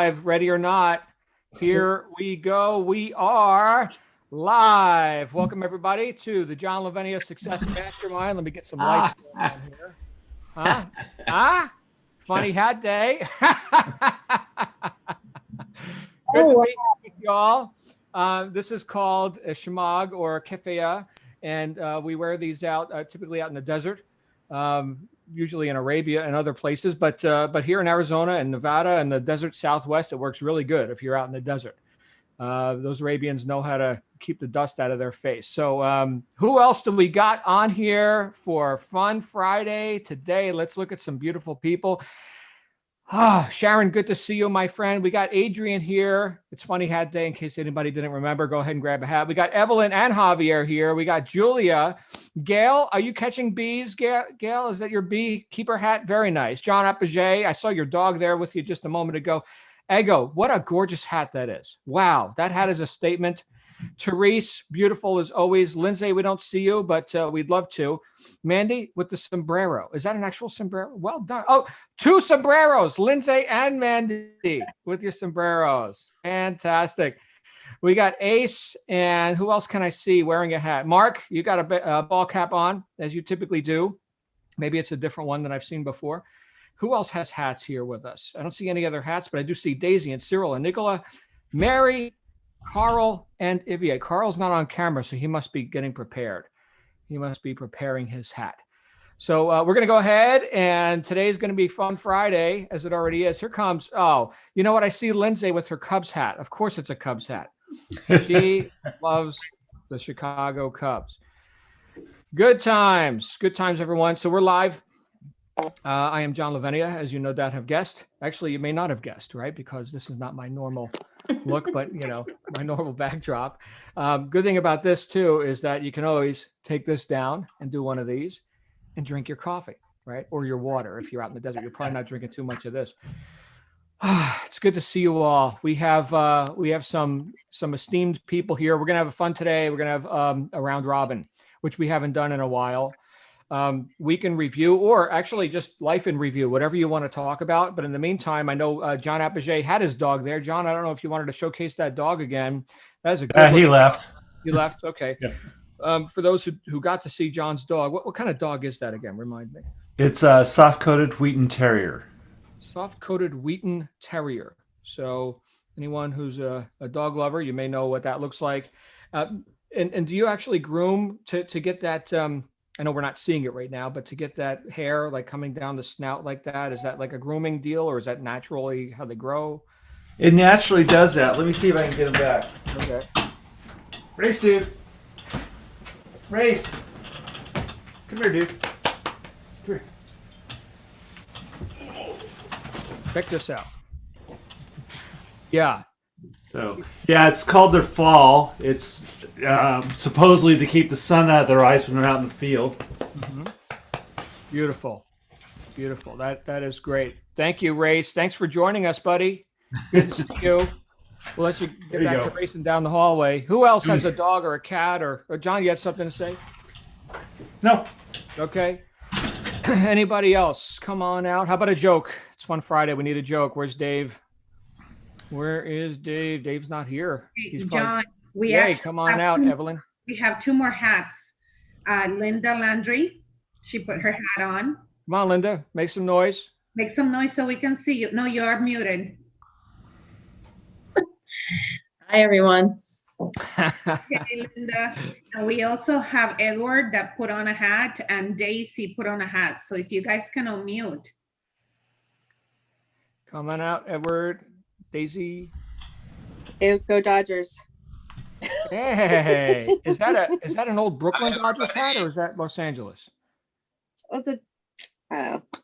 Ready or not, here we go. We are live. Welcome everybody to the John Lavenia Success Mastermind. Let me get some lights going on here. Funny hat day. Good to be with y'all. This is called a shemag or a kefaya, and we wear these out typically out in the desert. Usually in Arabia and other places, but here in Arizona and Nevada and the desert Southwest, it works really good if you're out in the desert. Those Arabians know how to keep the dust out of their face. So who else do we got on here for Fun Friday today? Let's look at some beautiful people. Sharon, good to see you, my friend. We got Adrian here. It's Funny Hat Day, in case anybody didn't remember. Go ahead and grab a hat. We got Evelyn and Javier here. We got Julia. Gail, are you catching bees? Gail, is that your beekeeper hat? Very nice. John Apogee, I saw your dog there with you just a moment ago. Ego, what a gorgeous hat that is. Wow, that hat is a statement. Therese, beautiful as always. Lindsay, we don't see you, but we'd love to. Mandy with the sombrero. Is that an actual sombrero? Well done. Oh, two sombreros, Lindsay and Mandy with your sombreros. Fantastic. We got Ace, and who else can I see wearing a hat? Mark, you got a ball cap on, as you typically do. Maybe it's a different one than I've seen before. Who else has hats here with us? I don't see any other hats, but I do see Daisy and Cyril and Nicola, Mary, Carl, and Ivier. Carl's not on camera, so he must be getting prepared. He must be preparing his hat. So we're going to go ahead, and today's going to be Fun Friday, as it already is. Here comes, you know what? I see Lindsay with her Cubs hat. Of course it's a Cubs hat. She loves the Chicago Cubs. Good times, everyone. So we're live. I am John Lavenia, as you no doubt have guessed. Actually, you may not have guessed, right? Because this is not my normal look, but my normal backdrop. Good thing about this too is that you can always take this down and do one of these and drink your coffee, right? Or your water. If you're out in the desert, you're probably not drinking too much of this. It's good to see you all. We have some esteemed people here. We're gonna have fun today. We're gonna have a round robin, which we haven't done in a while. Week in review, or actually just life in review, whatever you want to talk about. But in the meantime, I know John Apogee had his dog there. John, I don't know if you wanted to showcase that dog again. That is a good he left. He left. Okay. Yeah. For those who got to see John's dog, what kind of dog is that again? Remind me. It's a soft-coated Wheaten Terrier. Soft-coated Wheaten Terrier. So anyone who's a dog lover, you may know what that looks like. And do you actually groom to get that? I know we're not seeing it right now, but to get that hair like coming down the snout like that, is that like a grooming deal, or is that naturally how they grow? It naturally does that. Let me see if I can get him back. Okay. Race, dude. Race. Come here, dude. Come here. Check this out. Yeah. So, yeah, it's called their fall. It's supposedly to keep the sun out of their eyes when they're out in the field. Mm-hmm. Beautiful. That is great. Thank you, Race. Thanks for joining us, buddy. Good to see you. We'll let you get back to racing down the hallway. Who else has a dog or a cat or John, you had something to say? No. Okay. Anybody else? Come on out. How about a joke? It's Fun Friday. We need a joke. Where's Dave? Where is Dave? Dave's not here. He's John, come on out, Evelyn. We have two more hats. Linda Landry, she put her hat on. Come on, Linda, make some noise. Make some noise so we can see you. No, you are muted. Hi, everyone. Okay, Linda. And we also have Edward that put on a hat, and Daisy put on a hat. So if you guys can unmute. Come on out, Edward. Daisy. Go Dodgers. Hey, is that an old Brooklyn Dodgers hat, or is that Los Angeles? What's it?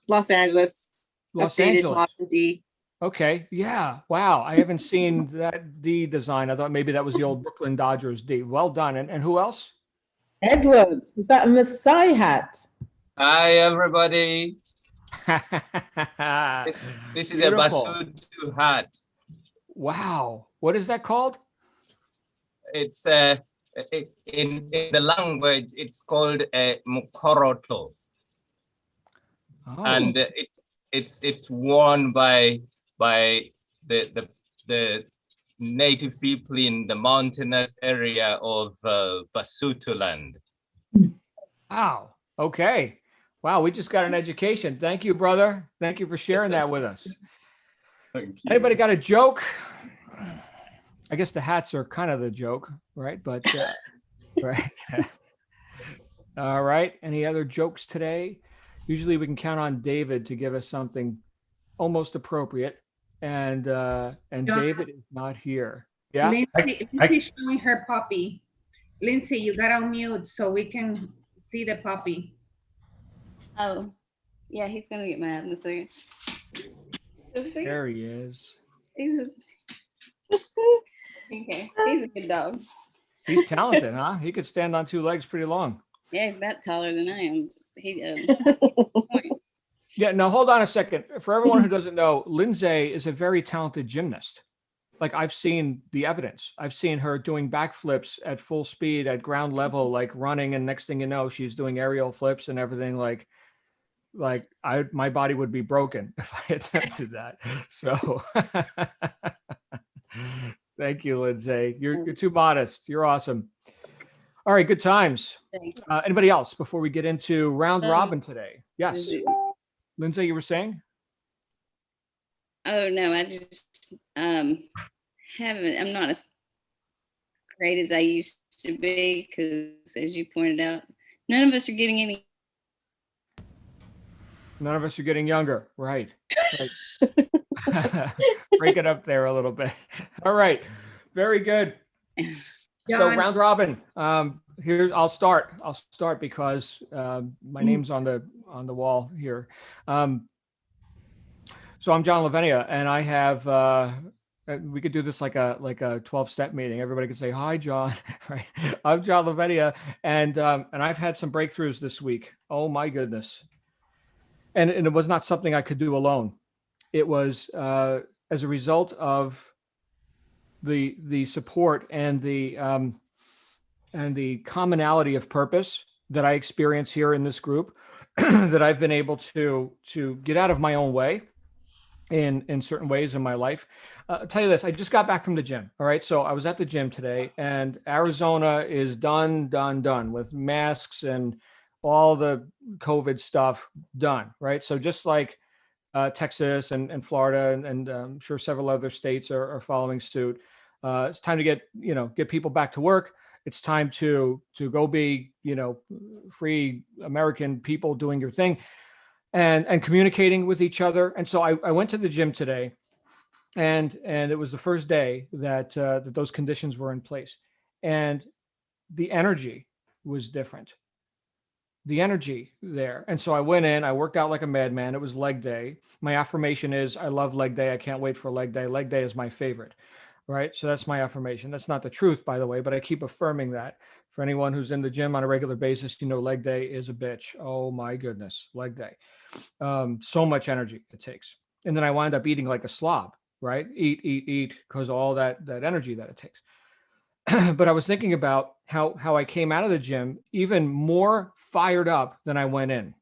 Los Angeles. Los Updated Angeles. D. Okay, yeah. Wow, I haven't seen that D design. I thought maybe that was the old Brooklyn Dodgers D. Well done. And who else? Edward, is that a Maasai hat? Hi, everybody. This is Beautiful. A Basutu hat. Wow. What is that called? It's in the language, it's called Mukoroto. Oh. And it's worn by the native people in the mountainous area of Basutoland. Wow. Okay. Wow. We just got an education. Thank you, brother. Thank you for sharing that with us. Thank you. Anybody got a joke? I guess the hats are kind of the joke, right? But right. All right. Any other jokes today? Usually we can count on David to give us something almost appropriate, and David is not here. Yeah. Lindsay's showing her puppy. Lindsay, you got on mute so we can see the puppy. Oh, yeah, he's gonna get mad in a second. There he is. He's a, okay. He's a good dog. He's talented, huh? He could stand on two legs pretty long. Yeah, he's about taller than I am. He Yeah, now hold on a second. For everyone who doesn't know, Lindsay is a very talented gymnast. Like, I've seen the evidence. I've seen her doing backflips at full speed at ground level, like running, and next thing you know, she's doing aerial flips and everything. My body would be broken if I attempted that. So thank you, Lindsay. You're too modest. You're awesome. All right, good times. Anybody else before we get into round robin today? Yes. Lindsay, you were saying? Oh no, I just I'm not as great as I used to be, because as you pointed out, none of us are getting any. None of us are getting younger. Right. Break it up there a little bit. All right. Very good. So John. round robin. I'll start because my name's on the wall here. So I'm John Lavenia, and I have we could do this like a 12-step meeting. Everybody could say, "Hi, John." Right? I'm John Lavenia, and I've had some breakthroughs this week. Oh my goodness. And it was not something I could do alone. It was as a result of the support and the commonality of purpose that I experience here in this group, that I've been able to get out of my own way in certain ways in my life. I'll tell you this, I just got back from the gym. All right. So I was at the gym today, and Arizona is done with masks and all the COVID stuff done. Right. So just like Texas and Florida, and I'm sure several other states are following suit. It's time to get people back to work. It's time to go be, free American people doing your thing and communicating with each other. And so I went to the gym today, and it was the first day that those conditions were in place, and the energy was different. The energy there. And so I went in, I worked out like a madman. It was leg day. My affirmation is, I love leg day. I can't wait for leg day. Leg day is my favorite. Right. So that's my affirmation. That's not the truth, by the way, but I keep affirming that. For anyone who's in the gym on a regular basis, leg day is a bitch. Oh my goodness. Leg day. So much energy it takes. And then I wind up eating like a slob, right? Eat, because all that energy that it takes. But I was thinking about how I came out of the gym even more fired up than I went in.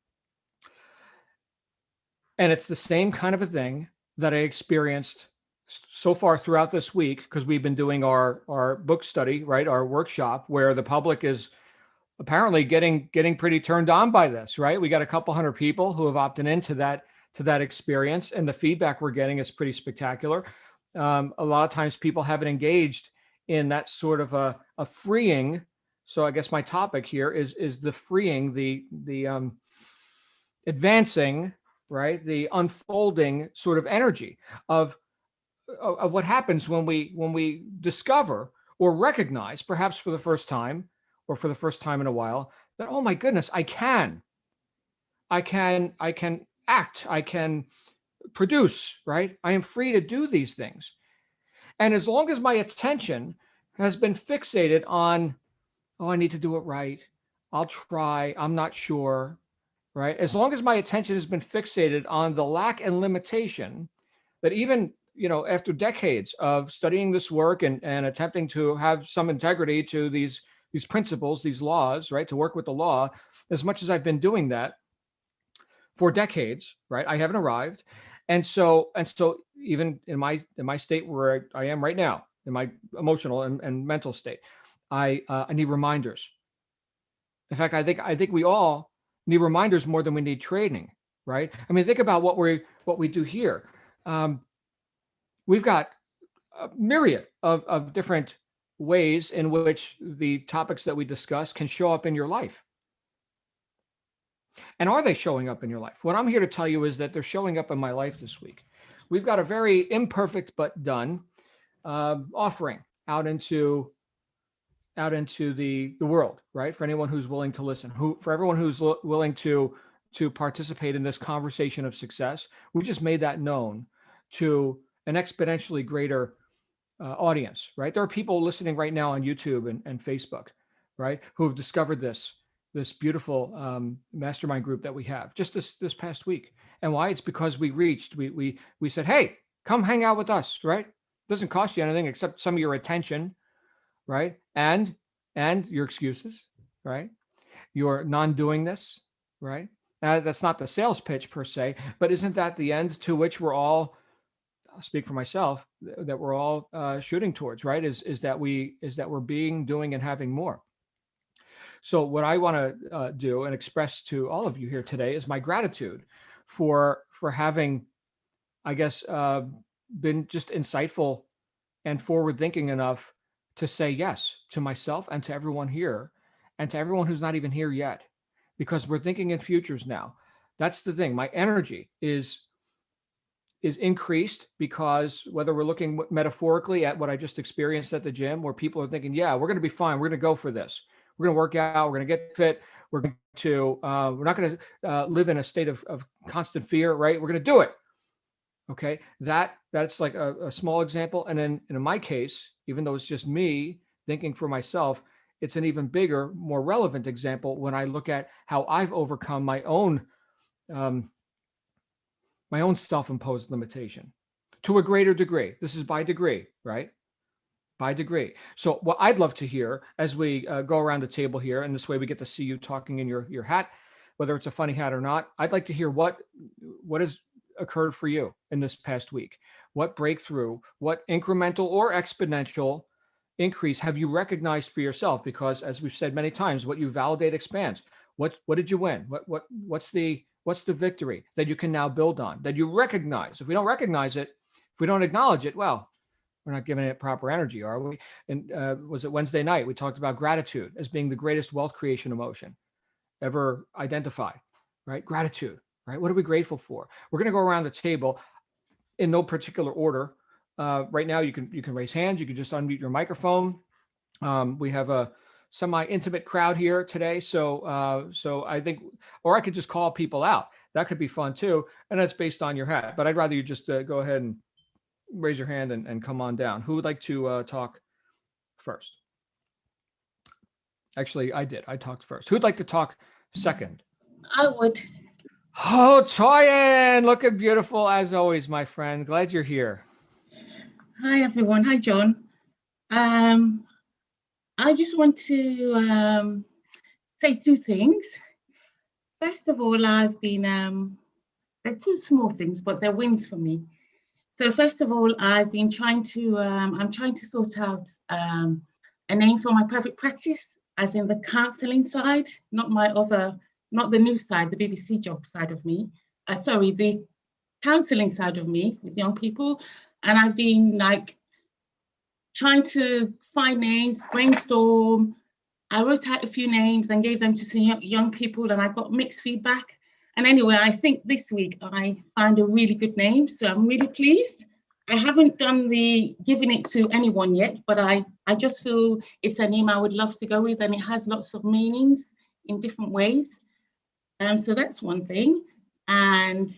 And it's the same kind of a thing that I experienced so far throughout this week, because we've been doing our book study, right? Our workshop, where the public is apparently getting pretty turned on by this, right? We got a couple hundred people who have opted into that experience, and the feedback we're getting is pretty spectacular. A lot of times people haven't engaged in that sort of a freeing. So I guess my topic here is the freeing, the advancing, right? The unfolding sort of energy of what happens when we discover or recognize, perhaps for the first time or for the first time in a while, that, oh my goodness, I can act, I can produce, right? I am free to do these things. And as long as my attention has been fixated on, oh, I need to do it right, I'll try, I'm not sure, right? As long as my attention has been fixated on the lack and limitation that even, after decades of studying this work and attempting to have some integrity to these principles, these laws, right, to work with the law, as much as I've been doing that for decades, right, I haven't arrived. And so even in my state where I am right now, in my emotional and mental state, I need reminders. In fact, I think we all need reminders more than we need training, right? I mean, think about what we do here. We've got a myriad of different ways in which the topics that we discuss can show up in your life. And are they showing up in your life? What I'm here to tell you is that they're showing up in my life this week. We've got a very imperfect but done offering out into the world, right? For anyone who's willing to listen, for everyone who's willing to participate in this conversation of success. We just made that known to an exponentially greater audience, right? There are people listening right now on YouTube and Facebook, right, who have discovered this beautiful mastermind group that we have just this past week. And why? It's because we said, hey, come hang out with us, right? Doesn't cost you anything except some of your attention, right? And your excuses, right? Your non-doingness, right? Now, that's not the sales pitch per se, but isn't that the end to which we're all, I'll speak for myself, that we're all shooting towards, right? Is that we're being, doing, and having more. So what I want to do and express to all of you here today is my gratitude for having, I guess, been just insightful and forward thinking enough to say yes to myself and to everyone here and to everyone who's not even here yet, because we're thinking in futures now. That's the thing. My energy is increased because whether we're looking metaphorically at what I just experienced at the gym, where people are thinking, yeah, we're going to be fine. We're going to go for this. We're going to work out. We're going to get fit. We're going to, we're not going to live in a state of constant fear, right? We're going to do it. Okay. That's like a small example. And then in my case, even though it's just me thinking for myself, it's an even bigger, more relevant example when I look at how I've overcome my own self-imposed limitation to a greater degree. This is by degree, right? By degree. So what I'd love to hear as we go around the table here, and this way we get to see you talking in your hat, whether it's a funny hat or not. I'd like to hear what has occurred for you in this past week. What breakthrough, what incremental or exponential increase have you recognized for yourself? Because as we've said many times, what you validate expands. What did you win? What's the victory that you can now build on, that you recognize? If we don't recognize it, if we don't acknowledge it, well, we're not giving it proper energy, are we? And was it Wednesday night? We talked about gratitude as being the greatest wealth creation emotion ever identified, right? Gratitude, right? What are we grateful for? We're going to go around the table in no particular order. Right now, you can raise hands. You can just unmute your microphone. We have a semi-intimate crowd here today, so I think, or I could just call people out. That could be fun too, and that's based on your hat. But I'd rather you just go ahead and raise your hand and come on down. Who would like to talk first? Actually, I did. I talked first. Who'd like to talk second? I would. Oh, Toyin, looking beautiful as always, my friend. Glad you're here. Hi, everyone. Hi, John. I just want to say two things. First of all, I've been, they're two small things, but they're wins for me. So first of all, I've been trying to, I'm trying to sort out a name for my private practice, as in the counselling side, not the news side, the BBC job side of me. The counselling side of me with young people. And I've been like trying to find names, brainstorm. I wrote out a few names and gave them to some young people, and I got mixed feedback. And anyway, I think this week I found a really good name, so I'm really pleased. I haven't done the giving it to anyone yet, but I just feel it's a name I would love to go with, and it has lots of meanings in different ways. So that's one thing. And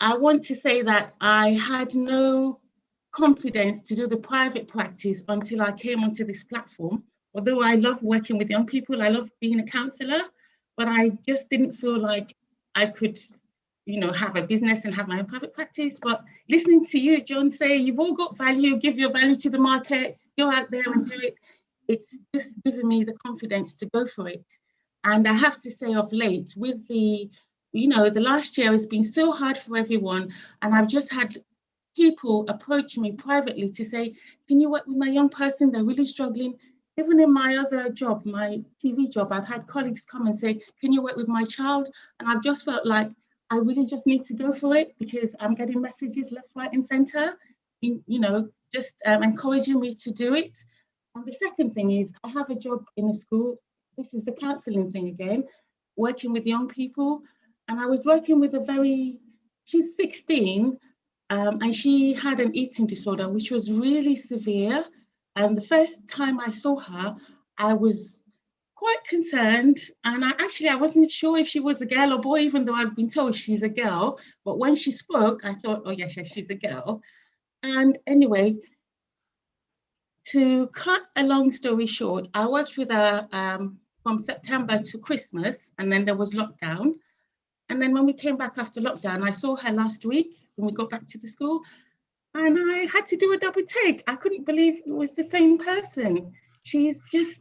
I want to say that I had no confidence to do the private practice until I came onto this platform. Although I love working with young people, I love being a counsellor, but I just didn't feel like I could, have a business and have my own private practice. But listening to you, John, say you've all got value, give your value to the market, go out there and do it. It's just given me the confidence to go for it. And I have to say of late, with the you know, the last year has been so hard for everyone, and I've just had people approach me privately to say, can you work with my young person? They're really struggling. Even in my other job, my TV job, I've had colleagues come and say, can you work with my child? And I've just felt like I really just need to go for it, because I'm getting messages left, right, and center, you know, just encouraging me to do it. And the second thing is, I have a job in a school. This is the counseling thing again, working with young people. And I was working with she's 16, and she had an eating disorder, which was really severe. And the first time I saw her, I was quite concerned. And I wasn't sure if she was a girl or boy, even though I've been told she's a girl. But when she spoke, I thought, oh, yes, she's a girl. And anyway, to cut a long story short, I worked with her from September to Christmas, and then there was lockdown. And then when we came back after lockdown, I saw her last week when we got back to the school, and I had to do a double take. I couldn't believe it was the same person. She's just,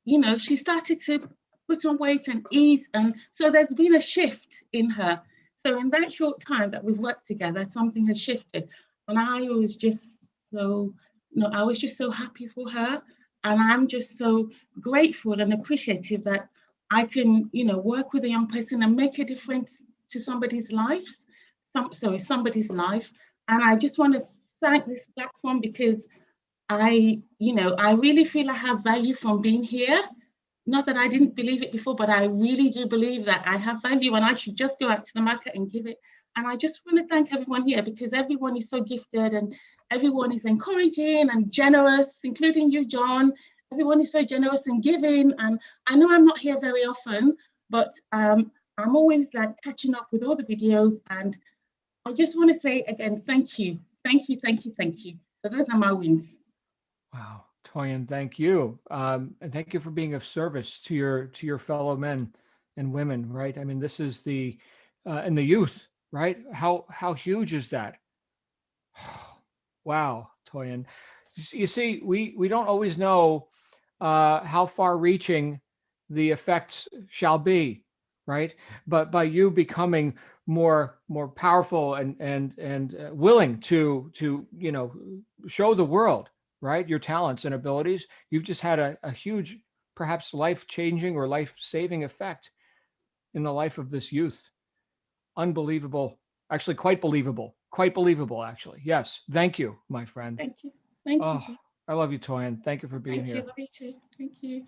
you know, she started to put on weight and eat. And so there's been a shift in her. So in that short time that we've worked together, something has shifted. And I was just so, I was just so happy for her. And I'm just so grateful and appreciative that I can, work with a young person and make a difference to somebody's life. Somebody's life. And I just want to thank this platform, because I really feel I have value from being here. Not that I didn't believe it before, but I really do believe that I have value and I should just go out to the market and give it. And I just want to thank everyone here, because everyone is so gifted and everyone is encouraging and generous, including you, John. Everyone is so generous and giving. And I know I'm not here very often, but I'm always like catching up with all the videos. And I just want to say again, thank you. Thank you, thank you, thank you. So those are my wins. Wow, Toyin, thank you. And thank you for being of service to your fellow men and women, right? I mean, this is and the youth, right? How huge is that? Wow, Toyin. You see, we don't always know how far reaching the effects shall be, right? But by you becoming more powerful and willing to show the world, right, your talents and abilities, you've just had a huge, perhaps life-changing or life-saving effect in the life of this youth. Unbelievable. Actually, quite believable. Quite believable, actually. Yes. Thank you, my friend. Thank you. Thank you. I love you, Toyin. Thank you for being here. Love you too. Thank you.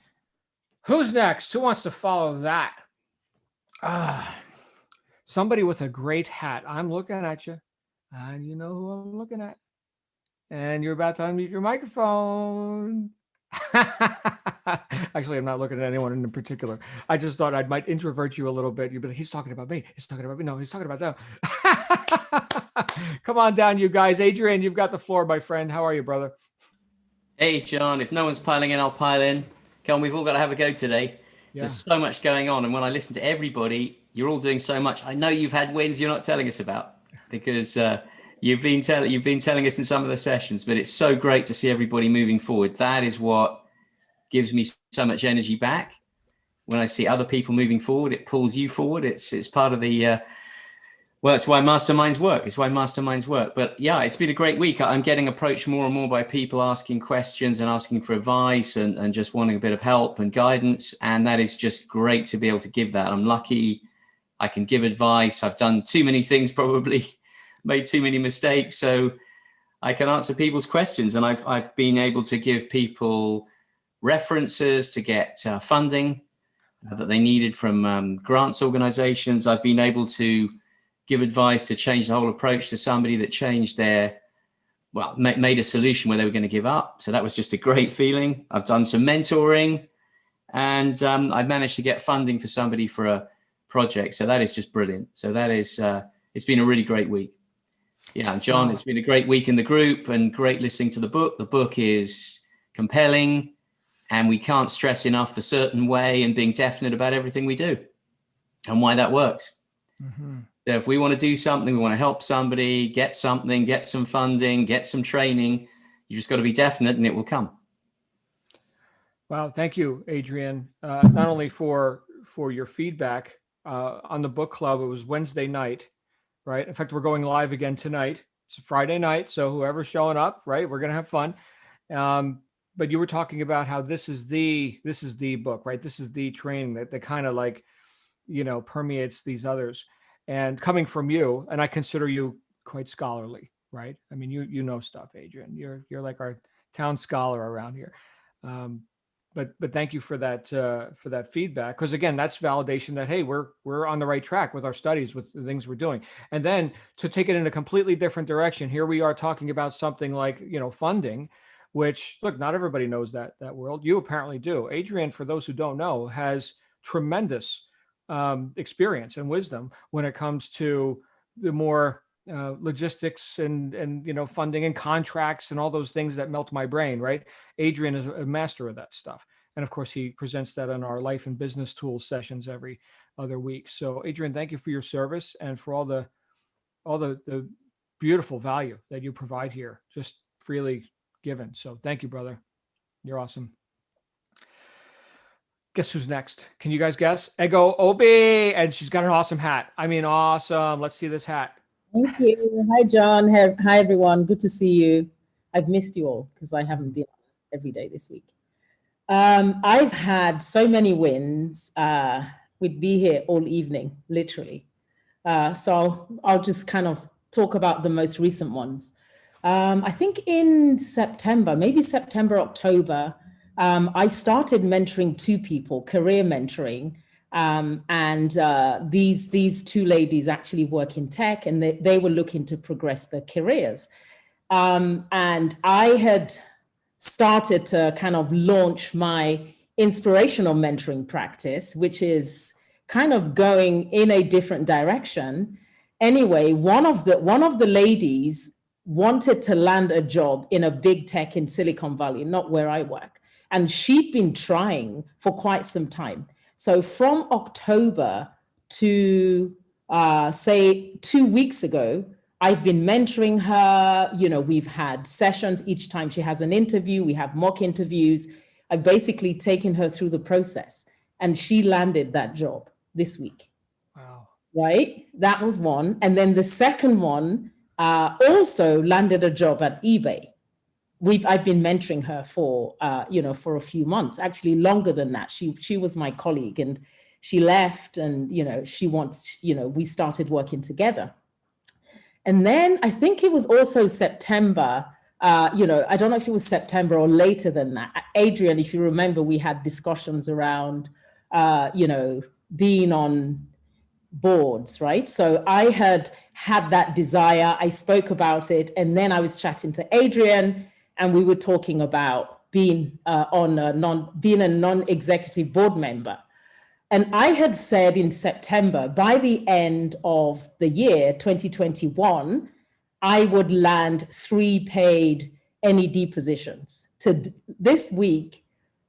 Who's next? Who wants to follow that? Somebody with a great hat. I'm looking at you. And you know who I'm looking at. And you're about to unmute your microphone. Actually, I'm not looking at anyone in particular. I just thought I might introvert you a little bit. You'd be like, he's talking about me. He's talking about me. No, he's talking about them. Come on down, you guys. Adrian, you've got the floor, my friend. How are you, brother? Hey, John. If no one's piling in, I'll pile in. Come on, we've all got to have a go today. Yeah. There's so much going on. And when I listen to everybody, you're all doing so much. I know you've had wins you're not telling us about, because you've been telling us in some of the sessions, but it's so great to see everybody moving forward. That is what gives me so much energy back. When I see other people moving forward, it pulls you forward. It's part of the, it's why masterminds work. It's why masterminds work. But yeah, it's been a great week. I'm getting approached more and more by people asking questions and asking for advice and just wanting a bit of help and guidance. And that is just great to be able to give that. I'm lucky I can give advice. I've done too many things, probably made too many mistakes. So I can answer people's questions. And I've been able to give people references to get funding that they needed from grants organizations. I've been able to give advice to change the whole approach to somebody that changed made a solution where they were going to give up. So that was just a great feeling. I've done some mentoring, and I've managed to get funding for somebody for a project. So that is just brilliant. So that is, it's been a really great week. Yeah, John, it's been a great week in the group and great listening to the book. The book is compelling, and we can't stress enough the certain way and being definite about everything we do and why that works. Mm-hmm. So if we want to do something, we want to help somebody, get something, get some funding, get some training, you just got to be definite and it will come. Wow. Thank you, Adrian. Not only for your feedback, on the book club. It was Wednesday night, right? In fact, we're going live again tonight. It's a Friday night, so whoever's showing up, right, we're gonna have fun. But you were talking about how this is the book, right? This is the training that kind of like, permeates these others. And coming from you, and I consider you quite scholarly, right? I mean, you know stuff, Adrian. You're like our town scholar around here. But thank you for that feedback, because again, that's validation that, hey, we're on the right track with our studies, with the things we're doing. And then to take it in a completely different direction, here we are talking about something like funding, which, look, not everybody knows that world. You apparently do. Adrian, for those who don't know, has tremendous experience and wisdom when it comes to the more logistics and funding and contracts and all those things that melt my brain, right? Adrian is a master of that stuff. And of course, he presents that on our life and business tools sessions every other week. So Adrian, thank you for your service and for all the beautiful value that you provide here, just freely given. So thank you, brother. You're awesome. Guess who's next? Can you guys guess? Ego Obi, and she's got an awesome hat. I mean, awesome. Let's see this hat. Thank you. Hi, John. Hi, everyone. Good to see you. I've missed you all because I haven't been on every day this week. I've had so many wins. We'd be here all evening, literally. So I'll just kind of talk about the most recent ones. I think in September, maybe September, October, I started mentoring two people, career mentoring. These two ladies actually work in tech, and they were looking to progress their careers. And I had started to kind of launch my inspirational mentoring practice, which is kind of going in a different direction. Anyway, one of the ladies wanted to land a job in a big tech in Silicon Valley, not where I work. And she'd been trying for quite some time. So from October to say 2 weeks ago, I've been mentoring her. We've had sessions. Each time she has an interview, we have mock interviews. I've basically taken her through the process, and she landed that job this week. Wow. Right? That was one. And then the second one also landed a job at eBay. I've been mentoring her for a few months, actually longer than that. She was my colleague, and she left, and we started working together. And then I think it was also September. I don't know if it was September or later than that. Adrian, if you remember, we had discussions around being on boards, right? So I had that desire. I spoke about it, and then I was chatting to Adrian, and we were talking about being a non-executive board member. And I had said in September, by the end of the year, 2021, I would land 3 paid NED positions. This week,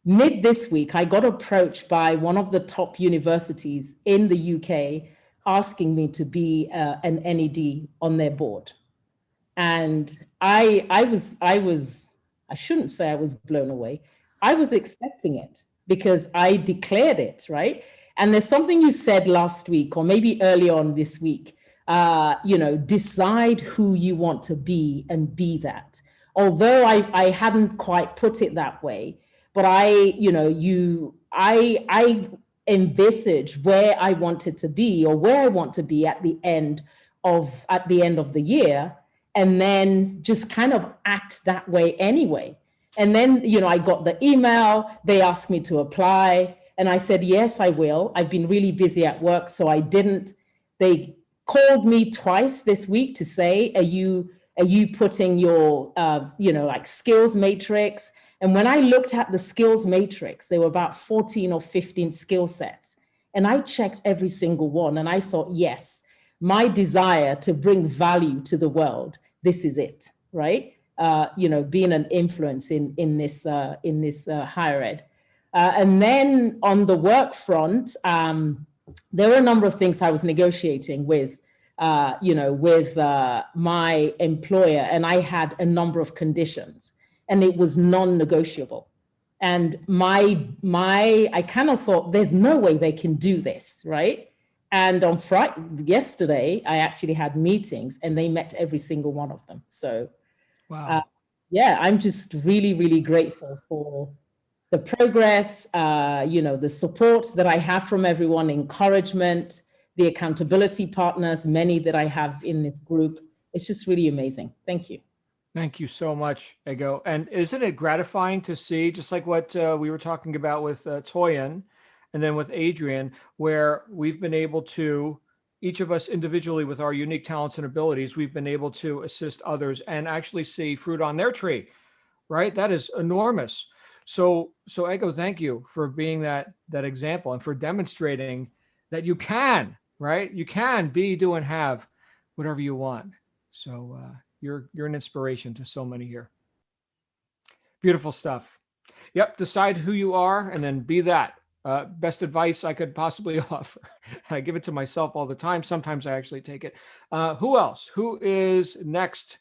this week, I got approached by one of the top universities in the UK asking me to be an NED on their board. And I shouldn't say I was blown away. I was expecting it because I declared it, right? And there's something you said last week, or maybe early on this week, decide who you want to be and be that. Although I hadn't quite put it that way, but I envisage where I wanted to be, or where I want to be at the end of the year, and then just kind of act that way anyway. And then, I got the email, they asked me to apply, and I said, yes, I will. I've been really busy at work, so I didn't. They called me twice this week to say, are you putting your, skills matrix? And when I looked at the skills matrix, there were about 14 or 15 skill sets. And I checked every single one, and I thought, yes, my desire to bring value to the world, this is it, right? Being an influence in this higher ed. And then on the work front, there were a number of things I was negotiating with my employer, and I had a number of conditions, and it was non-negotiable. And I kind of thought, there's no way they can do this, right? And on Friday, yesterday, I actually had meetings and they met every single one of them. So, Wow. yeah, I'm just really, really grateful for the progress, the support that I have from everyone, encouragement, the accountability partners, many that I have in this group. It's just really amazing. Thank you. Thank you so much, Ego. And isn't it gratifying to see, just like what we were talking about with Toyin and then with Adrian, where we've been able to, each of us individually with our unique talents and abilities, we've been able to assist others and actually see fruit on their tree, right? That is enormous. So Ego, thank you for being that example and for demonstrating that you can, right? You can be, do, and have whatever you want. So you're an inspiration to so many here. Beautiful stuff. Yep. Decide who you are and then be that. Best advice I could possibly offer. I give it to myself all the time. Sometimes I actually take it. Who else? Who is next?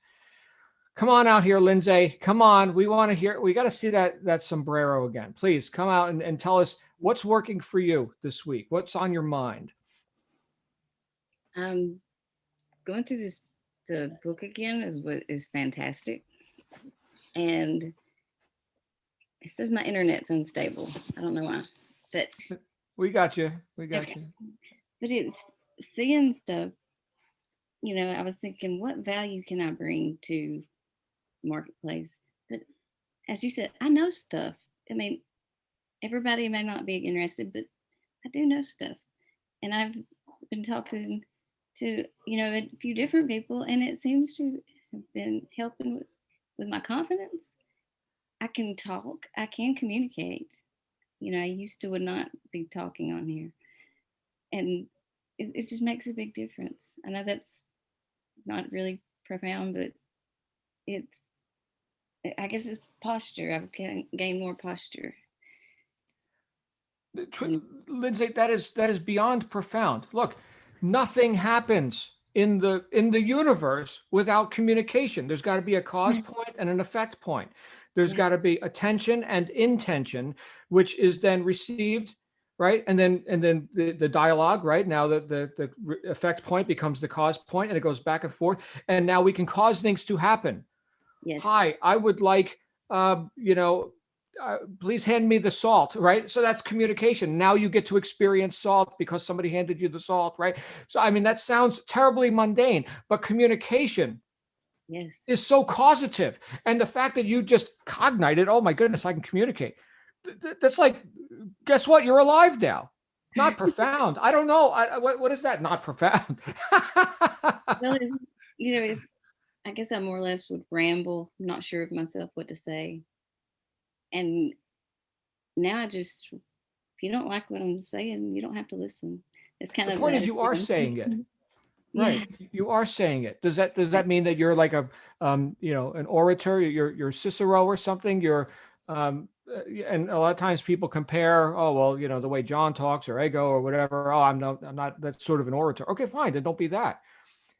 Come on out here, Lindsay. Come on. We want to hear, we got to see that sombrero again. Please come out and tell us what's working for you this week. What's on your mind? Going through the book again is fantastic. And it says my internet's unstable. I don't know why, but we got you. We got you. But it's seeing stuff, I was thinking, what value can I bring to marketplace? But as you said, I know stuff. I mean, everybody may not be interested, but I do know stuff. And I've been talking to, a few different people, and it seems to have been helping with my confidence. I can talk, I can communicate. I used to would not be talking on here. And it just makes a big difference. I know that's not really profound, but I guess it's posture. I've gained more posture. Lindsay, that is beyond profound. Look, nothing happens in the universe without communication. There's got to be a cause point and an effect point. There's got to be attention and intention, which is then received, right? And then the dialogue, right? Now the effect point becomes the cause point, and it goes back and forth. And now we can cause things to happen. Yes. Hi, I would like, please hand me the salt, right? So that's communication. Now you get to experience salt because somebody handed you the salt, right? So, I mean, that sounds terribly mundane, but communication is so causative. And the fact that you just cognited, oh my goodness, I can communicate. That's like, guess what? You're alive now. Not profound. I don't know. What is that? Not profound. Well, I guess I more or less would ramble, not sure of myself what to say. And now if you don't like what I'm saying, you don't have to listen. It's kind of the point is you are saying it. Right. Yeah. You are saying it. Does that mean that you're like an orator, you're Cicero or something? You're and a lot of times people compare, oh, well, the way John talks or Ego or whatever. Oh, I'm not that's sort of an orator. Okay, fine. Then don't be that.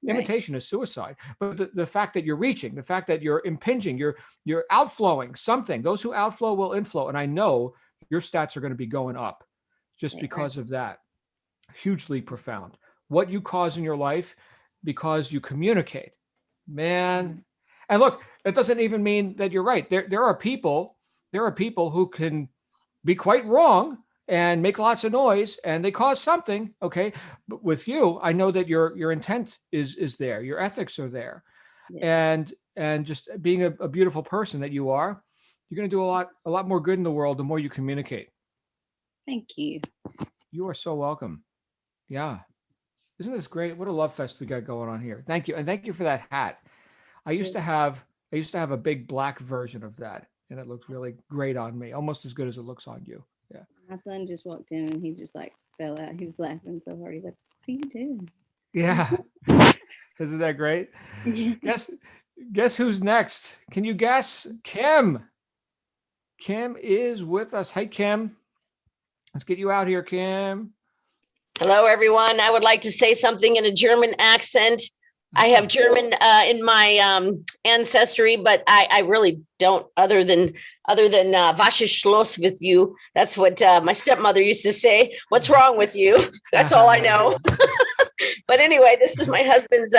Right. Imitation is suicide. But the fact that you're reaching, the fact that you're impinging, you're outflowing something, those who outflow will inflow. And I know your stats are going to be going up just because of that. Hugely profound. What you cause in your life because you communicate, man. And look, it doesn't even mean that you're right. There are people who can be quite wrong and make lots of noise and they cause something. Okay. But with you, I know that your intent is there. Your ethics are there. Yes. And just being a beautiful person that you are, you're going to do a lot more good in the world the more you communicate. Thank you. You are so welcome. Yeah. Isn't this great? What a love fest we got going on here. Thank you. And thank you for that hat. I used to have a big black version of that and it looked really great on me. Almost as good as it looks on you. Yeah. My son just walked in and he just like fell out. He was laughing so hard. He's like, what are you doing? Yeah. Isn't that great? Guess who's next? Can you guess? Kim. Kim is with us. Hey, Kim. Let's get you out here, Kim. Hello, everyone. I would like to say something in a German accent. I have German in my ancestry, but I really don't. Other than "Was ist los with you?" That's what my stepmother used to say. What's wrong with you? That's all I know. But anyway, this is my husband's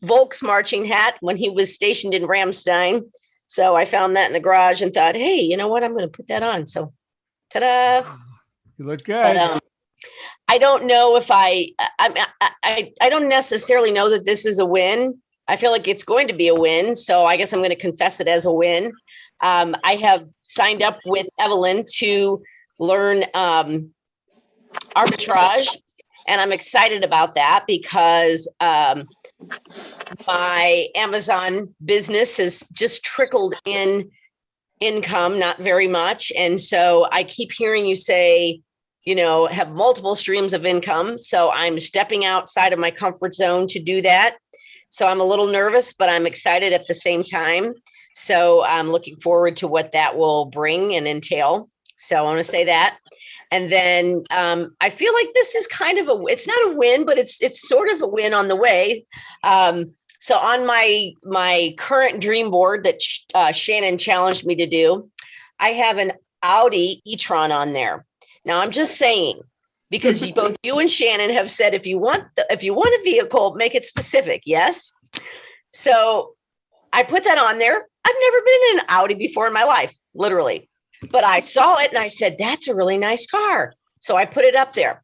Volks marching hat when he was stationed in Ramstein. So I found that in the garage and thought, hey, you know what? I'm going to put that on. So, ta-da! You look good. But I don't know if I don't necessarily know that this is a win. I feel like it's going to be a win. So I guess I'm going to confess it as a win. I have signed up with Evelyn to learn arbitrage. And I'm excited about that because my Amazon business has just trickled in income, not very much. And so I keep hearing you say, you know, have multiple streams of income. So I'm stepping outside of my comfort zone to do that. So I'm a little nervous, but I'm excited at the same time. So I'm looking forward to what that will bring and entail. So I want to say that. And then I feel like this is kind of it's not a win, but it's sort of a win on the way. So on my current dream board that Shannon challenged me to do, I have an Audi e-tron on there. Now I'm just saying, because both you and Shannon have said, if you want a vehicle, make it specific. Yes. So I put that on there. I've never been in an Audi before in my life, literally. But I saw it and I said, that's a really nice car. So I put it up there.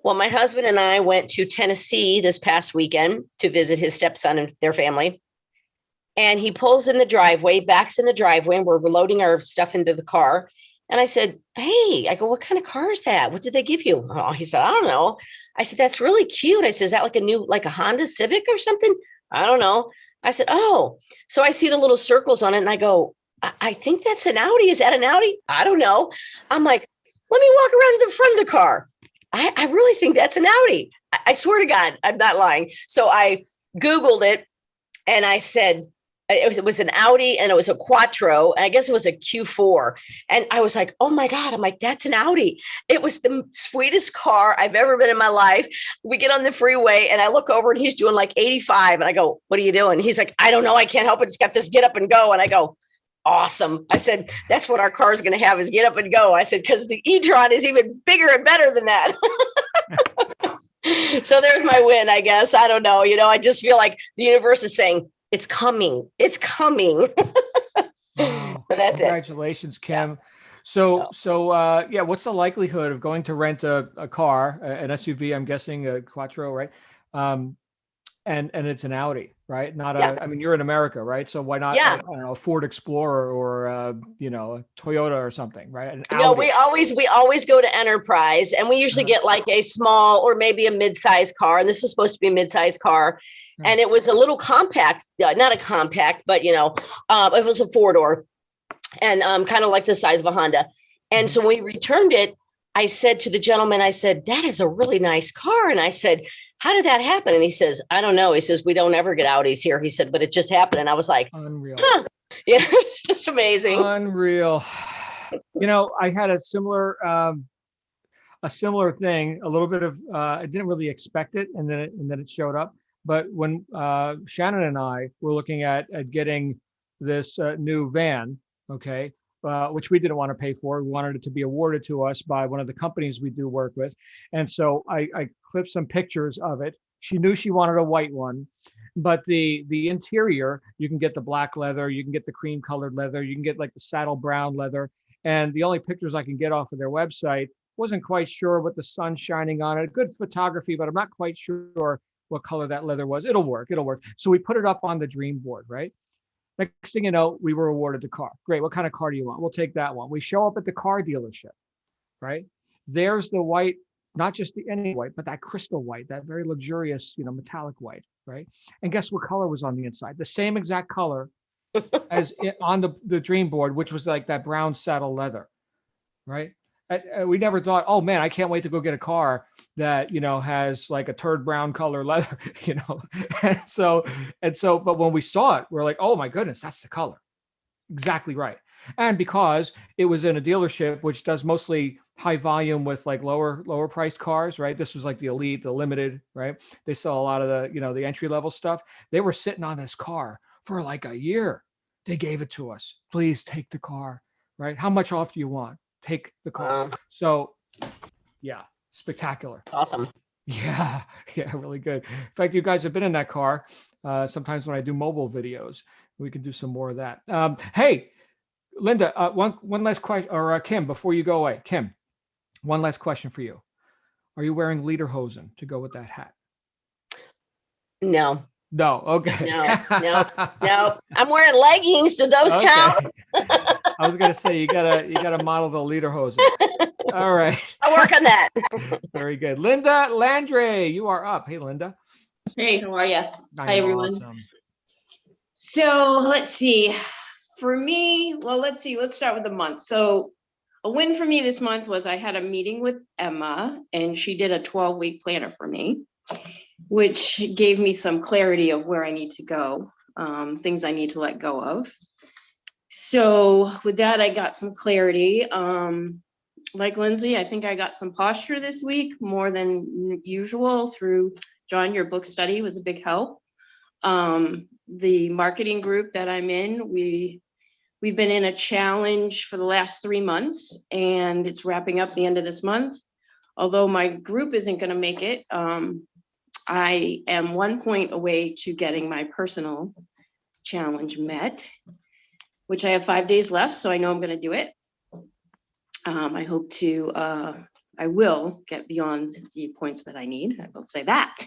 Well, my husband and I went to Tennessee this past weekend to visit his stepson and their family. And he pulls in the driveway, backs in the driveway, and we're loading our stuff into the car. And I said, hey, I go, what kind of car is that? What did they give you? Oh, he said, I don't know. I said, that's really cute. I said, is that like a Honda Civic or something? I don't know. I said, oh, so I see the little circles on it and I go, I think that's an Audi. Is that an Audi? I don't know. I'm like, let me walk around to the front of the car. I really think that's an Audi. I swear to God, I'm not lying. So I Googled it and I said, it was an Audi and it was a Quattro. And I guess it was a Q4. And I was like, oh my God. I'm like, that's an Audi. It was the sweetest car I've ever been in my life. We get on the freeway and I look over and he's doing like 85. And I go, what are you doing? He's like, I don't know. I can't help it. It's got this get up and go. And I go, awesome. I said, that's what our car is going to have, is get up and go. I said, because the e-tron is even bigger and better than that. So there's my win, I guess. I don't know. You know, I just feel like the universe is saying, it's coming. It's coming. Wow. So that's Congratulations, it. Kim. Yeah. So yeah, what's the likelihood of going to rent a car, an SUV, I'm guessing a Quattro, right? And it's an Audi, right? Not a, I mean, you're in America, right? So why not, I don't know, a Ford Explorer or, you know, a Toyota or something, right? An Audi. No, we always go to Enterprise and we usually get like a small or maybe a mid-sized car. And this was supposed to be a mid-sized car. And it was a little compact, not a compact, but, you know, it was a 4-door and kind of like the size of a Honda. And so when we returned it, I said to the gentleman, I said, that is a really nice car. And I said, how did that happen? And he says, I don't know. He says, we don't ever get Audis here. He said, but it just happened. And I was like, unreal. Huh. Yeah, it's just amazing. Unreal. You know, I had a similar thing, a little bit of, I didn't really expect it. And then it showed up. But when Shannon and I were looking at getting this new van, okay, which we didn't want to pay for. We wanted it to be awarded to us by one of the companies we do work with. And so I clipped some pictures of it. She knew she wanted a white one, but the interior, you can get the black leather, you can get the cream colored leather, you can get like the saddle brown leather. And the only pictures I can get off of their website, wasn't quite sure what the sun's shining on it. Good photography, but I'm not quite sure what color that leather was. It'll work. So we put it up on the dream board, right? Next thing you know, we were awarded the car. Great. What kind of car do you want? We'll take that one. We show up at the car dealership, right? There's the white, not just the white, but that crystal white, that very luxurious, you know, metallic white, right? And guess what color was on the inside? The same exact color as on the dream board, which was like that brown saddle leather, right? We never thought, oh man, I can't wait to go get a car that, you know, has like a turd brown color leather, you know? And so, but when we saw it, we're like, oh my goodness, that's the color. Exactly right. And because it was in a dealership which does mostly high volume with like lower priced cars, right? This was like the Elite, the Limited, right? They sell a lot of the, you know, the entry level stuff. They were sitting on this car for like a year. They gave it to us. Please take the car, right? How much off do you want? Take the car. Wow. So yeah, spectacular. Awesome. Yeah, yeah, really good. In fact, you guys have been in that car. Sometimes when I do mobile videos, we can do some more of that. Hey, Linda, one last question, or Kim, before you go away. Kim, one last question for you. Are you wearing lederhosen to go with that hat? No, No. Okay. no. I'm wearing leggings. Do those Okay. count? I was gonna say you gotta model the lederhosen. All right. I'll work on that. Very good. Linda Landry, you are up. Hey, Linda. Hey, how are you? Hi, I'm everyone. awesome. So let's see. For me, well, let's see. Let's start with the month. So a win for me this month was I had a meeting with Emma, and she did a 12-week planner for me, which gave me some clarity of where I need to go, things I need to let go of. So with that, I got some clarity. Like Lindsay, I think I got some posture this week more than usual through John. Your book study was a big help. The marketing group that I'm in, we've been in a challenge for the last 3 months, and it's wrapping up the end of this month. Although my group isn't going to make it, I am 1 point away to getting my personal challenge met, which I have 5 days left, so I know I'm going to do it. I hope to, I will get beyond the points that I need. I will say that.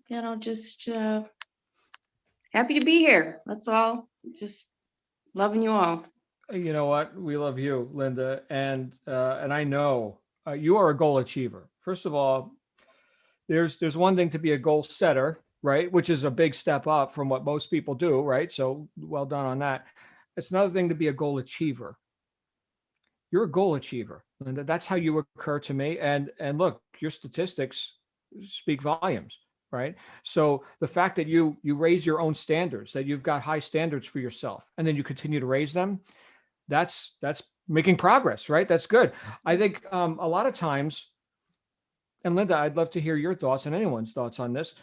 You know, just happy to be here. That's all. Just loving you all. You know what? We love you, Linda, and I know you are a goal achiever. First of all, there's one thing to be a goal setter, right? Which is a big step up from what most people do, right? So well done on that. It's another thing to be a goal achiever. You're a goal achiever, Linda. That's how you occur to me. And look, your statistics speak volumes, right? So the fact that you raise your own standards, that you've got high standards for yourself, and then you continue to raise them, that's making progress, right? That's good. I think a lot of times, and Linda, I'd love to hear your thoughts and anyone's thoughts on this.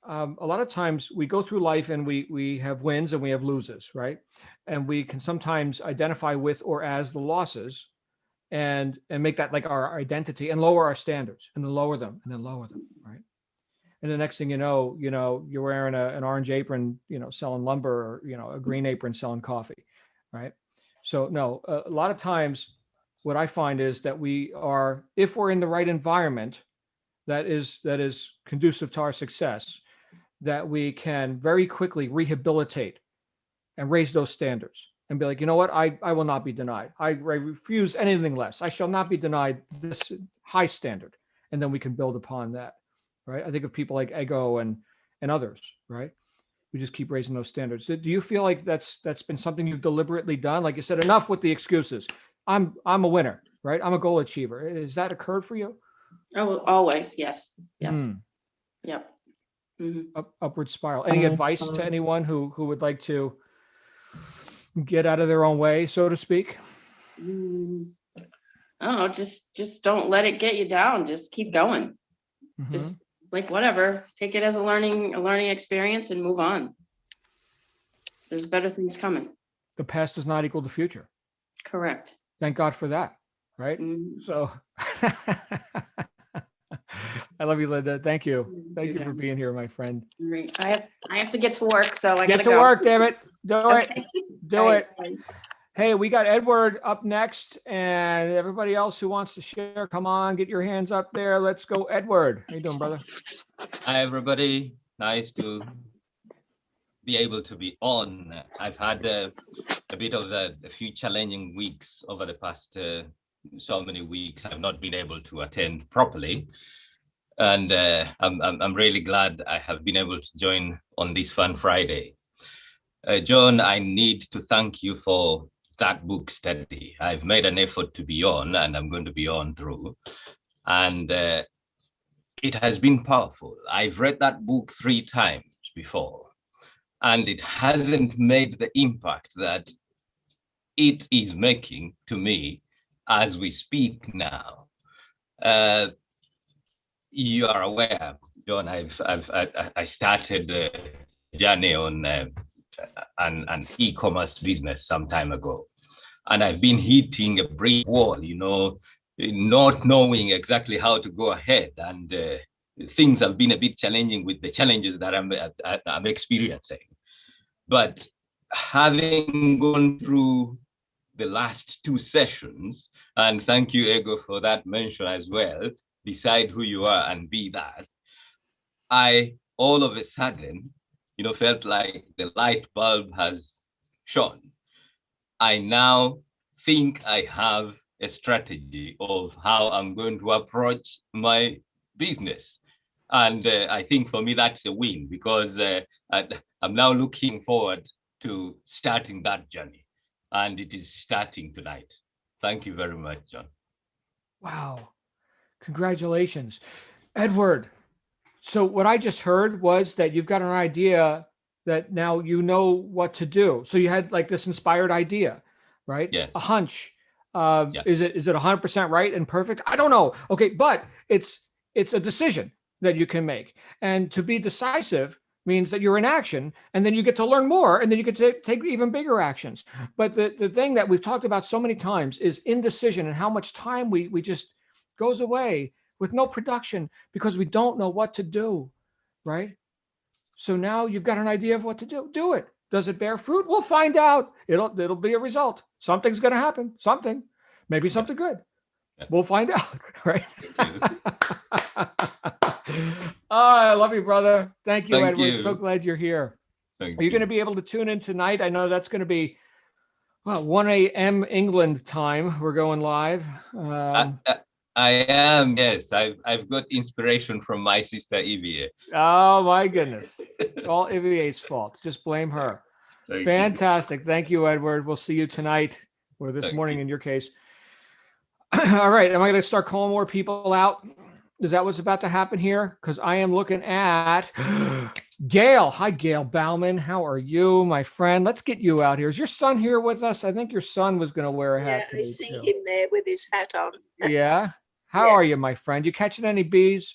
A lot of times we go through life and we have wins and we have loses, right? And we can sometimes identify with or as the losses and make that like our identity and lower our standards and then lower them and then lower them, right? And the next thing you know, you're wearing an orange apron, selling lumber, or, a green apron selling coffee, right? So no, a lot of times what I find is that if we're in the right environment that is conducive to our success, that we can very quickly rehabilitate and raise those standards and be like, you know what, I will not be denied. I refuse anything less. I shall not be denied this high standard. And then we can build upon that, right? I think of people like Ego and others, right? We just keep raising those standards. Do you feel like that's been something you've deliberately done? Like you said, enough with the excuses. I'm a winner, right? I'm a goal achiever. Has that occurred for you? Oh, always. Yes. Yep. Mm-hmm. Upward spiral. Any advice to anyone who would like to get out of their own way, so to speak? I don't know. Just don't let it get you down. Just keep going. Mm-hmm. Just like whatever. Take it as a learning experience and move on. There's better things coming. The past does not equal the future. Correct. Thank God for that. Right. Mm-hmm. So I love you, Linda. Thank you. Thank you for being here, my friend. I have to get to work, so I gotta get to work, damn it. Do it. Hey, we got Edward up next, and everybody else who wants to share, come on, get your hands up there. Let's go, Edward. How you doing, brother? Hi, everybody. Nice to be able to be on. I've had a bit of a few challenging weeks over the past so many weeks. I've not been able to attend properly. And I'm really glad I have been able to join on this Fun Friday. John, I need to thank you for that book study. I've made an effort to be on, and I'm going to be on through. And it has been powerful. I've read that book 3 times before. and it hasn't made the impact that it is making to me as we speak now. You are aware, John, I started a journey on an e-commerce business some time ago. And I've been hitting a brick wall, not knowing exactly how to go ahead. And things have been a bit challenging with the challenges that I'm experiencing. But having gone through the last two sessions, and thank you, Ego, for that mention as well, decide who you are and be that, I all of a sudden, felt like the light bulb has shone. I now think I have a strategy of how I'm going to approach my business. And I think for me, that's a win because I'm now looking forward to starting that journey. And it is starting tonight. Thank you very much, John. Wow. Congratulations. Edward. So what I just heard was that you've got an idea that now you know what to do. So you had like this inspired idea, right? Yes. A hunch. Yeah. Is it 100% right and perfect? I don't know. Okay, but it's a decision that you can make. And to be decisive means that you're in action, and then you get to learn more, and then you get to take even bigger actions. But the thing that we've talked about so many times is indecision and how much time we just goes away with no production because we don't know what to do, right? So now you've got an idea of what to do. Do it. Does it bear fruit? We'll find out. It'll be a result. Something's going to happen. Something, maybe something good. We'll find out, right? Oh, I love you, brother. Thank you, Thank Edward. you. So glad you're here. Thank Are you going to be able to tune in tonight? I know that's going to be 1 a.m. England time. We're going live. I am, yes. I've got inspiration from my sister Evie. Oh my goodness. It's all Evie's fault. Just blame her. Thank Fantastic. Thank you, Edward. We'll see you tonight or this Thank morning you. in your case. All right. Am I going to start calling more people out? Is that what's about to happen here? Because I am looking at Gail. Hi, Gail Bauman. How are you, my friend? Let's get you out here. Is your son here with us? I think your son was going to wear a hat Yeah, I today, see too. him there with his hat on. Yeah. How Yeah. are you, my friend? You catching any bees?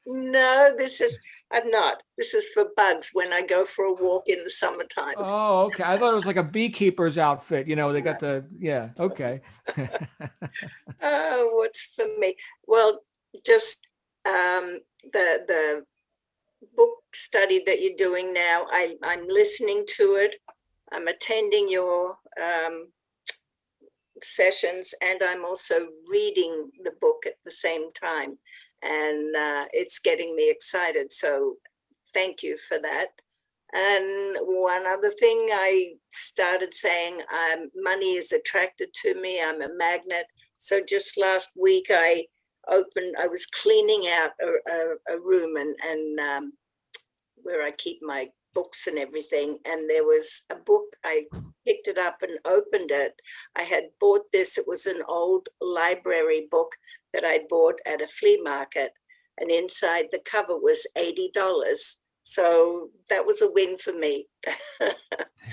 No, I'm not. This is for bugs when I go for a walk in the summertime. Oh, okay. I thought it was like a beekeeper's outfit. They got yeah. Okay. Oh, what's for me? Well, just the book study that you're doing now. I'm listening to it. I'm attending your sessions, and I'm also reading the book at the same time, and it's getting me excited, so thank you for that. And one other thing I started saying, money is attracted to me. I'm a magnet. So just last week I was cleaning out a room and where I keep my books and everything, and there was a book. I picked it up and opened it. I had bought this. It was an old library book that I bought at a flea market, and inside the cover was $80. So that was a win for me. There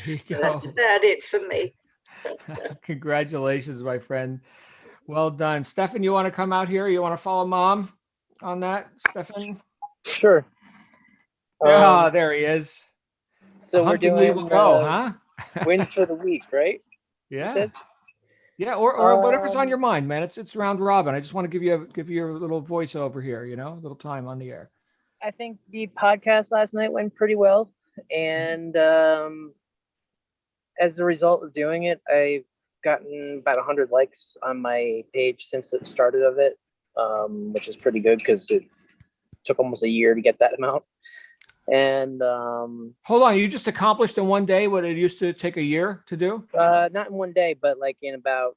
you go. That's about it for me. Congratulations, my friend. Well done. Stefan, you want to come out here? You want to follow Mom on that, Stefan? Sure. Yeah, there he is. So Hunting we're we doing will go, huh? wins for the week, right? Yeah. Yeah, or whatever's on your mind, man. It's round robin. I just want to give you a little voiceover here, a little time on the air. I think the podcast last night went pretty well, and as a result of doing it, I've gotten about 100 likes on my page since the start of it, which is pretty good because it took almost a year to get that amount. And hold on, you just accomplished in one day what it used to take a year to do? Not in one day, but like in about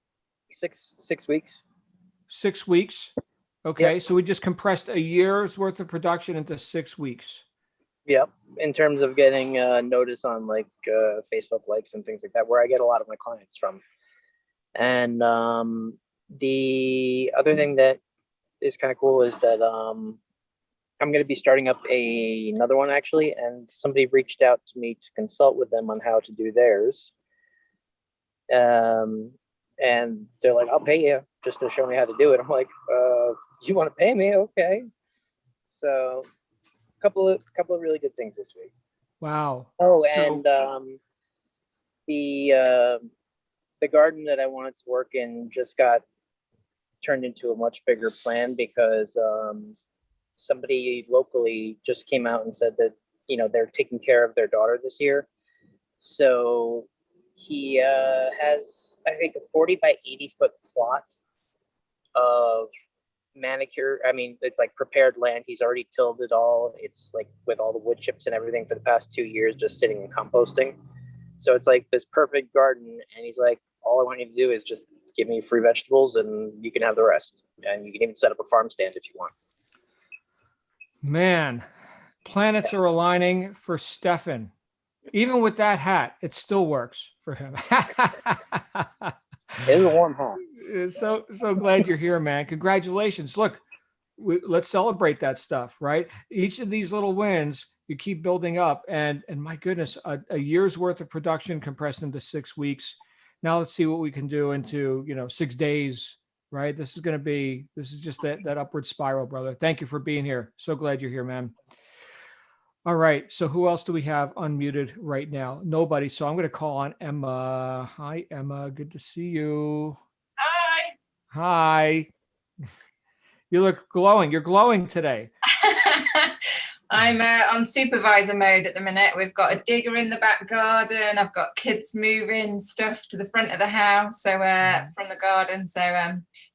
six weeks. 6 weeks. Okay, Yep. so we just compressed a year's worth of production into 6 weeks. Yep. In terms of getting notice on like Facebook likes and things like that, where I get a lot of my clients from. And the other thing that is kind of cool is that I'm going to be starting up another one actually, and somebody reached out to me to consult with them on how to do theirs. And they're like, "I'll pay you just to show me how to do it." I'm like, "You want to pay me? Okay." So, a couple of really good things this week. Wow. Oh, and the garden that I wanted to work in just got turned into a much bigger plan because somebody locally just came out and said that they're taking care of their daughter this year. So he has, I think, a 40 by 80 foot plot of manicure. I mean, it's like prepared land. He's already tilled it all. It's like with all the wood chips and everything for the past 2 years, just sitting and composting. So it's like this perfect garden. And he's like, all I want you to do is just give me free vegetables and you can have the rest. And you can even set up a farm stand if you want. Man, planets are aligning for Stefan. Even with that hat, it still works for him. It is a warm hat. So glad you're here, man. Congratulations. Look, let's celebrate that stuff, right? Each of these little wins, you keep building up, and my goodness, a year's worth of production compressed into 6 weeks. Now let's see what we can do into 6 days, right? This is just that upward spiral, brother. Thank you for being here. So glad you're here, man. All right. So who else do we have unmuted right now? Nobody. So I'm going to call on Emma. Hi, Emma. Good to see you. Hi. Hi. You look glowing. You're glowing today. I'm on supervisor mode at the minute. We've got a digger in the back garden. I've got kids moving stuff to the front of the house, so from the garden. So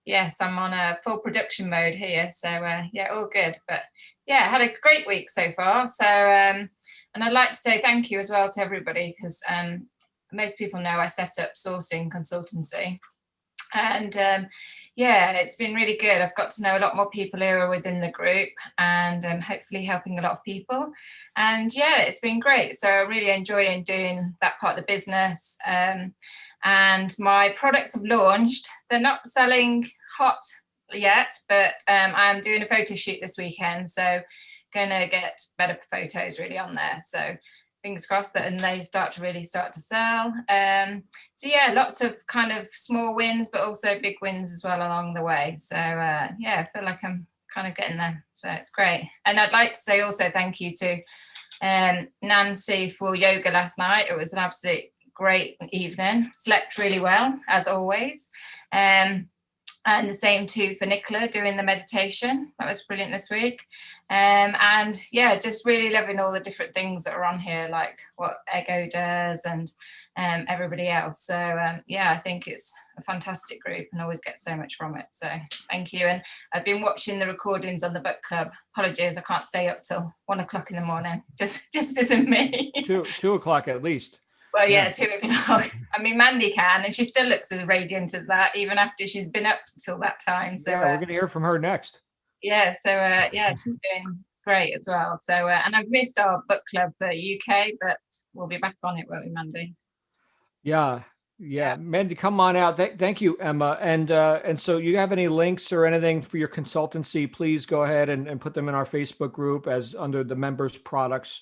yes, I'm on a full production mode here. So yeah, all good. But yeah, had a great week so far. So and I'd like to say thank you as well to everybody, because most people know I set up sourcing consultancy. And yeah, it's been really good. I've got to know a lot more people who are within the group, and hopefully helping a lot of people. And yeah, it's been great. So I'm really enjoying doing that part of the business. And my products have launched. They're not selling hot yet, but I'm doing a photo shoot this weekend. So gonna get better photos really on there. So fingers crossed that and they start to sell. So yeah, lots of kind of small wins, but also big wins as well along the way. So yeah, I feel like I'm kind of getting there. So it's great. And I'd like to say also thank you to Nancy for yoga last night. It was an absolute great evening. Slept really well, as always. And the same too for Nicola doing the meditation. That was brilliant this week. And yeah, just really loving all the different things that are on here, like what Ego does and everybody else. So yeah, I think it's a fantastic group and always get so much from it. So thank you. And I've been watching the recordings on the book club. Apologies, I can't stay up till 1 o'clock in the morning. Just isn't me. 2 o'clock at least. Well, yeah, 2 o'clock. I mean, Mandy can, and she still looks as radiant as that, even after she's been up till that time. So yeah, we're going to hear from her next. Yeah, so yeah, she's doing great as well. So and I've missed our book club for UK, but we'll be back on it, won't we, Mandy? Yeah. Mandy, come on out. Thank you, Emma. And so you have any links or anything for your consultancy, please go ahead and put them in our Facebook group as under the members products,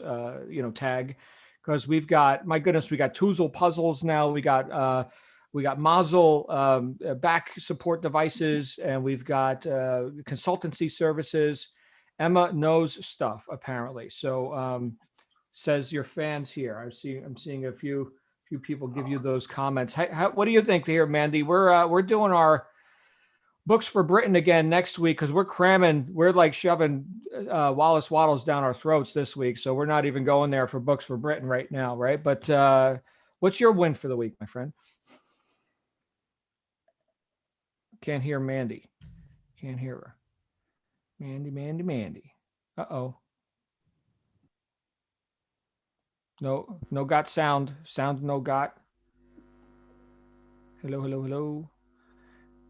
tag. Because we've got, my goodness, we got Toozle puzzles now. We got Mazel back support devices, and we've got consultancy services. Emma knows stuff apparently. So says your fans here. I'm seeing a few people give you those comments. What do you think here, Mandy? We're doing our Books for Britain again next week because we're like shoving Wallace Waddles down our throats this week. So we're not even going there for Books for Britain right now, right? But what's your win for the week, my friend? Can't hear Mandy. Can't hear her. Mandy. Uh-oh. No got sound. Sound no got. Hello.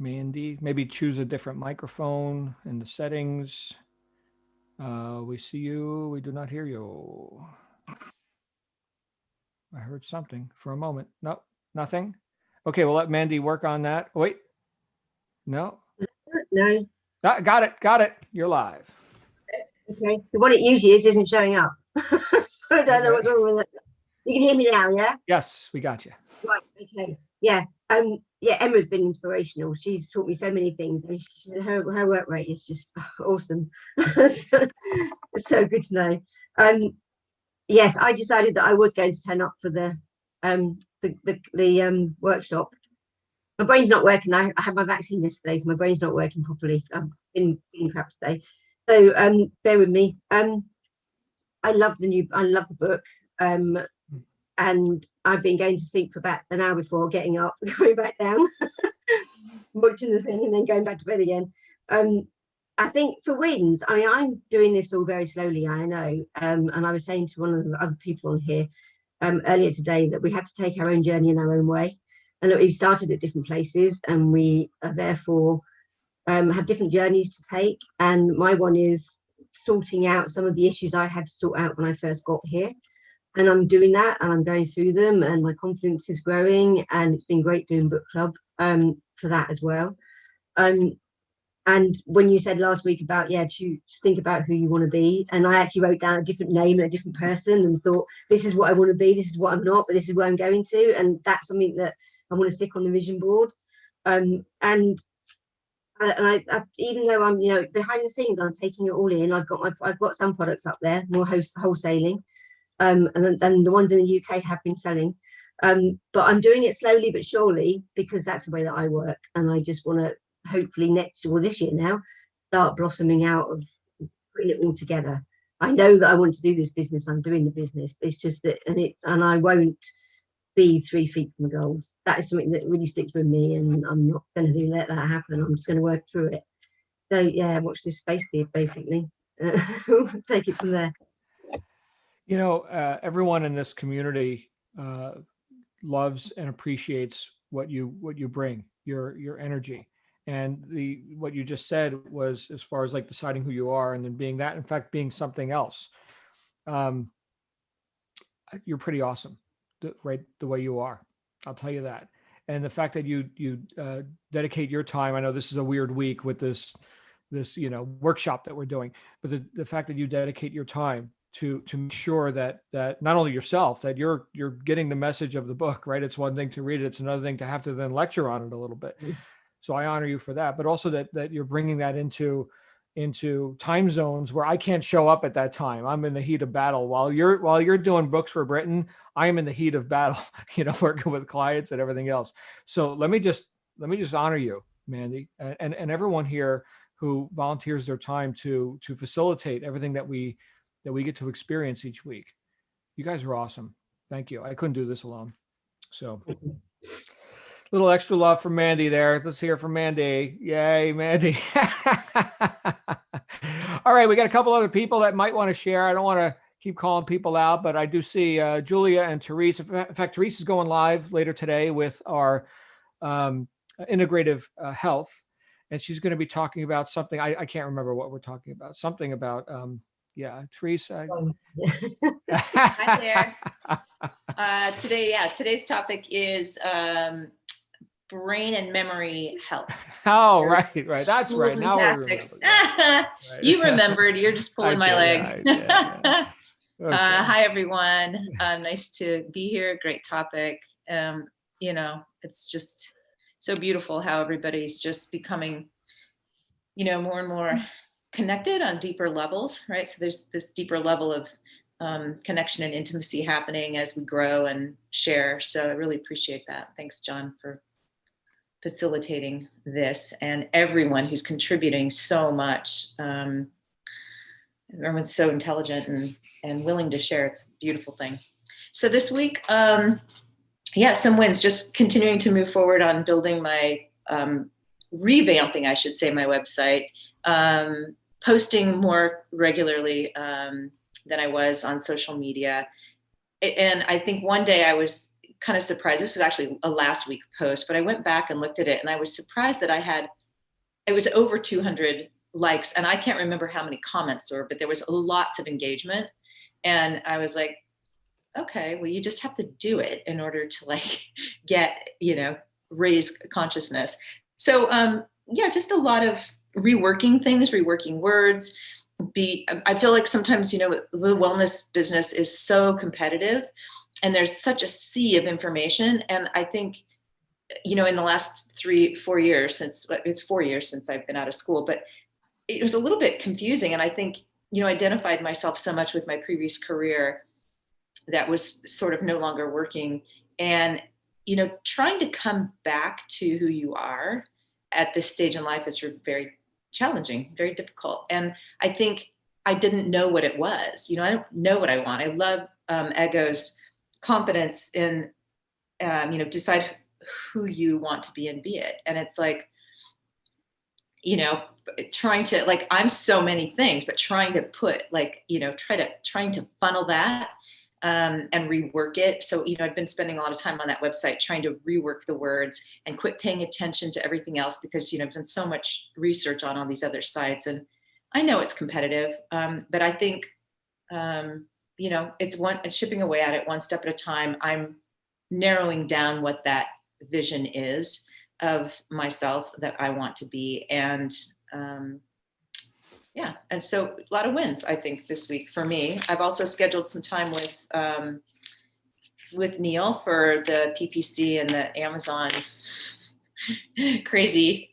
Mandy, maybe choose a different microphone in the settings. We see you. We do not hear you. I heard something for a moment. No, nothing. Okay, we'll let Mandy work on that. Wait. No. No. Got it. You're live. Okay. The one it usually is isn't showing up. So I don't know what's wrong with it. You can hear me now, yeah? Yes, we got you. Right. Okay. Yeah. Yeah, Emma's been inspirational. She's taught me so many things. I mean, her work rate is just awesome. So, it's so good to know. Yes, I decided that I was going to turn up for the workshop. My brain's not working. I had my vaccine yesterday, so my brain's not working properly. I've been feeling crap today. So bear with me. I love the book. And I've been going to sleep for about an hour before getting up, going back down, watching the thing and then going back to bed again. I think for wins, I mean, I'm doing this all very slowly, I know. And I was saying to one of the other people on here earlier today that we had to take our own journey in our own way. And that we've started at different places and we are therefore have different journeys to take. And my one is sorting out some of the issues I had to sort out when I first got here. And I'm doing that and I'm going through them and my confidence is growing and it's been great doing book club for that as well. And when you said last week about, to think about who you want to be, and I actually wrote down a different name and a different person and thought, this is what I want to be, this is what I'm not, but this is where I'm going to. And that's something that I want to stick on the vision board. And I even though I'm, behind the scenes, I'm taking it all in. I've got some products up there, more wholesaling. And then the ones in the UK have been selling. But I'm doing it slowly but surely because that's the way that I work. And I just want to hopefully this year now, start blossoming out of putting it all together. I know that I want to do this business. I'm doing the business. It's just that, and I won't be 3 feet from the goal. That is something that really sticks with me, and I'm not going to let that happen. I'm just going to work through it. So yeah, watch this space, basically. Take it from there. Everyone in this community loves and appreciates what you bring, your energy. And what you just said was, as far as like deciding who you are and then being that, in fact, being something else. You're pretty awesome, right? The way you are, I'll tell you that. And the fact that you dedicate your time. I know this is a weird week with this workshop that we're doing, but the fact that you dedicate your time to make sure that not only yourself, that you're getting the message of the book, right? It's one thing to read it. It's another thing to have to then lecture on it a little bit. So I honor you for that, but also that you're bringing that into time zones where I can't show up at that time. I'm in the heat of battle while you're doing books for Britain. I am in the heat of battle, working with clients and everything else. So let me just honor you, Mandy, and everyone here who volunteers their time to facilitate everything that we get to experience each week. You guys are awesome. Thank you. I couldn't do this alone. So little extra love from Mandy there. Let's hear from Mandy. Yay, Mandy. All right. We got a couple other people that might want to share. I don't want to keep calling people out, but I do see Julia and Therese. In fact, Therese is going live later today with our integrative health. And she's going to be talking about something. I can't remember what we're talking about. Something about, Therese. Hi there. Today's topic is brain and memory health. Oh, right. That's Tools right. and Now tactics. Right. You remembered. You're just pulling my leg. Yeah. Okay. Hi, everyone. Nice to be here. Great topic. It's just so beautiful how everybody's just becoming, more and more connected on deeper levels, right? So there's this deeper level of connection and intimacy happening as we grow and share. So I really appreciate that. Thanks, John, for facilitating this, and everyone who's contributing so much. Everyone's so intelligent and willing to share. It's a beautiful thing. So this week, some wins, just continuing to move forward on building my, revamping, I should say, my website, posting more regularly than I was on social media. And I think one day I was kind of surprised. This was actually a last week post, but I went back and looked at it and I was surprised that it was over 200 likes, and I can't remember how many comments there were, but there was lots of engagement. And I was like, okay, well, you just have to do it in order to get, raise consciousness. So just a lot of reworking things, reworking words, I feel like sometimes, you know, the wellness business is so competitive and there's such a sea of information. And I think, you know, in the last 3-4 years, it's 4 years since I've been out of school, but it was a little bit confusing. And I think, you know, identified myself so much with my previous career that was sort of no longer working. And, you know, trying to come back to who you are at this stage in life is very challenging, very difficult. And I think I didn't know what it was. You know, I don't know what I want. I love Ego's confidence in, you know, decide who you want to be and be it. And it's like, you know, trying to, like, I'm so many things, but trying to put, like, you know, trying to funnel that and rework it. So, you know, I've been spending a lot of time on that website trying to rework the words and quit paying attention to everything else because, you know, I've done so much research on all these other sites and I know it's competitive, but I think, you know, it's chipping away at it one step at a time. I'm narrowing down what that vision is of myself that I want to be. And yeah, and so a lot of wins, I think, this week for me. I've also scheduled some time with Neil for the PPC and the Amazon crazy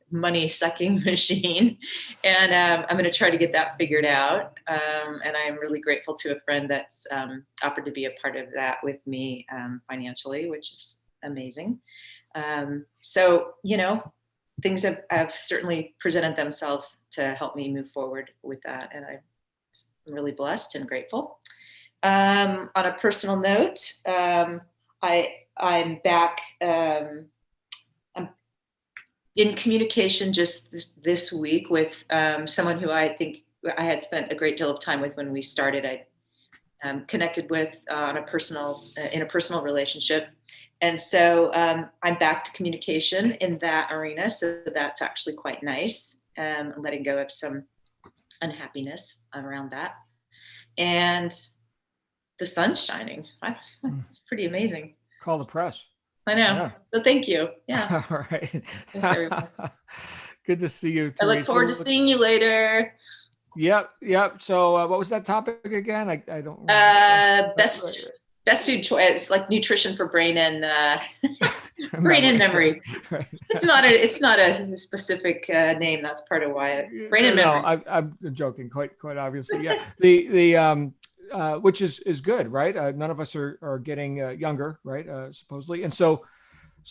money sucking machine. And I'm going to try to get that figured out. And I'm really grateful to a friend that's offered to be a part of that with me financially, which is amazing. So, you know, things have certainly presented themselves to help me move forward with that. And I'm really blessed and grateful. On a personal note, I'm back, I'm in communication just this week with someone who I think I had spent a great deal of time with when we started. I connected with in a personal relationship. And so I'm back to communication in that arena. So that's actually quite nice. Letting go of some unhappiness around that. And the sun's shining. That's pretty amazing. Call the press. I know. Yeah. So thank you. Yeah. All right. Thanks, everyone. Good to see you, I look Therese. forward to seeing you later. Yep. So what was that topic again? I don't remember. Best food choice, like nutrition for brain and brain and memory. Right. It's not a specific name. That's part of why brain and memory. No, I'm joking. Quite obviously. Yeah. The which is good, right? None of us are getting younger, right? Supposedly, and so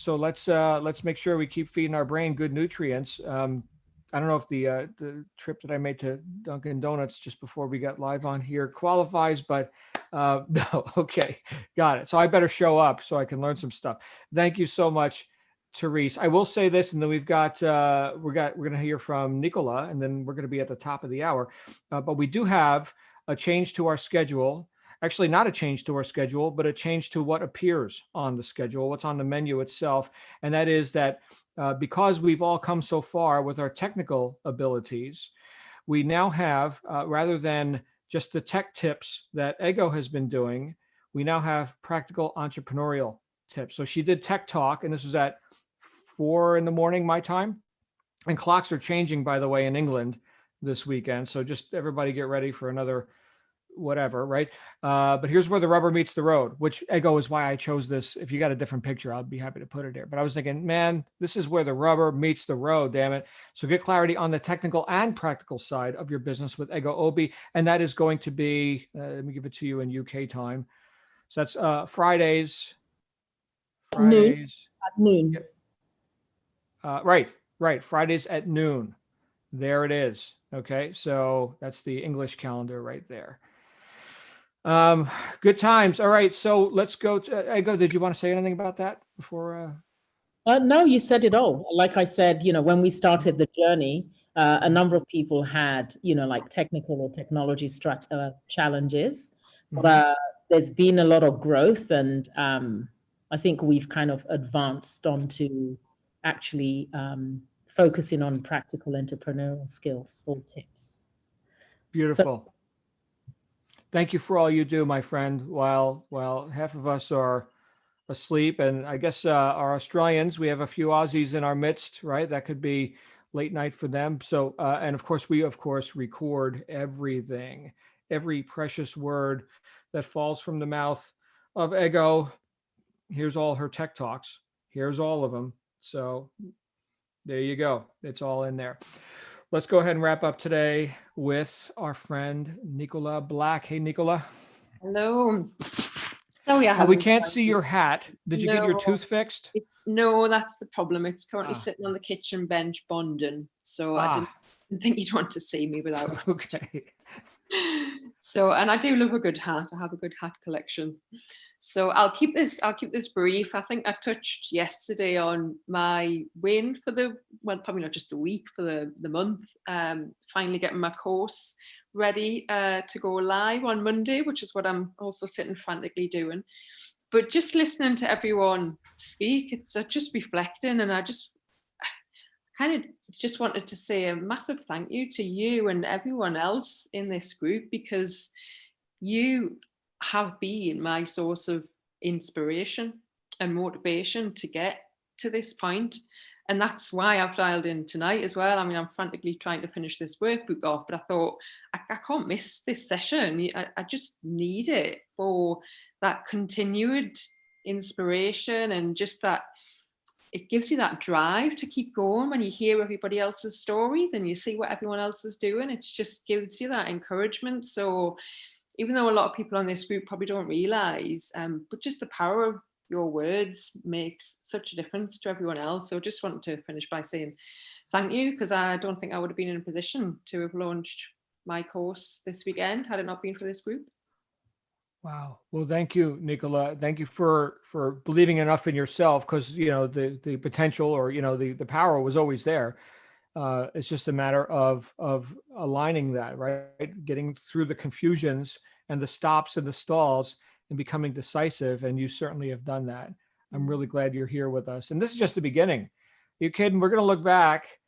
let's make sure we keep feeding our brain good nutrients. I don't know if the trip that I made to Dunkin' Donuts just before we got live on here qualifies, but no. Okay, got it. So I better show up so I can learn some stuff. Thank you so much, Therese. I will say this, and then we're going to hear from Nicola, and then we're going to be at the top of the hour. But we do have a change to our schedule. Actually, not a change to our schedule, but a change to what appears on the schedule, what's on the menu itself. And that is that because we've all come so far with our technical abilities, we now have, rather than just the tech tips that Ego has been doing, we now have practical entrepreneurial tips. So she did tech talk, and this was at 4 a.m. my time. And clocks are changing, by the way, in England this weekend. So just everybody get ready for another whatever, right? But here's where the rubber meets the road, which Ego is why I chose this. If you got a different picture, I'll be happy to put it there. But I was thinking, man, this is where the rubber meets the road, damn it. So get clarity on the technical and practical side of your business with Ego Obi. And that is going to be, let me give it to you in UK time. So that's Fridays. At noon. Right. Fridays at noon. There it is. Okay. So that's the English calendar right there. Good times. All right. So let's go to Ego. Did you want to say anything about that before? No, you said it all. Like I said, you know, when we started the journey, a number of people had, you know, like technical or technology challenges, but there's been a lot of growth, and I think we've kind of advanced onto actually focusing on practical entrepreneurial skills or tips. Beautiful. Thank you for all you do, my friend. While half of us are asleep, and I guess our Australians, we have a few Aussies in our midst, right? That could be late night for them. So, and of course, we record everything, every precious word that falls from the mouth of Ego. Here's all her tech talks. Here's all of them. So there you go. It's all in there. Let's go ahead and wrap up today with our friend Nicola Black. Hey, Nicola. Hello. Sorry, I We haven't can't joined see you. your hat. Did you get your No, tooth fixed? No, that's the problem. It's currently Ah. sitting on the kitchen bench bonding. So I didn't think you'd want to see me without it. Okay. So, and I do love a good hat. I have a good hat collection. So I'll keep this brief. I think I touched yesterday on my win for probably not just the week, for the month. Finally getting my course ready to go live on Monday, which is what I'm also sitting frantically doing. But just listening to everyone speak, it's just reflecting, and I kind of just wanted to say a massive thank you to you and everyone else in this group, because you have been my source of inspiration and motivation to get to this point. And that's why I've dialed in tonight as well. I mean, I'm frantically trying to finish this workbook off, but I thought I can't miss this session. I just need it for that continued inspiration, and just that it gives you that drive to keep going when you hear everybody else's stories and you see what everyone else is doing. It just gives you that encouragement. So even though a lot of people on this group probably don't realize, but just the power of your words makes such a difference to everyone else. So just wanted to finish by saying thank you, because I don't think I would have been in a position to have launched my course this weekend had it not been for this group. Wow. Well, thank you, Nicola. Thank you for believing enough in yourself, because, you know, the potential, or, you know, the power was always there. It's just a matter of aligning that, right? Getting through the confusions and the stops and the stalls and becoming decisive. And you certainly have done that. I'm really glad you're here with us. And this is just the beginning. You kidding? We're going to look back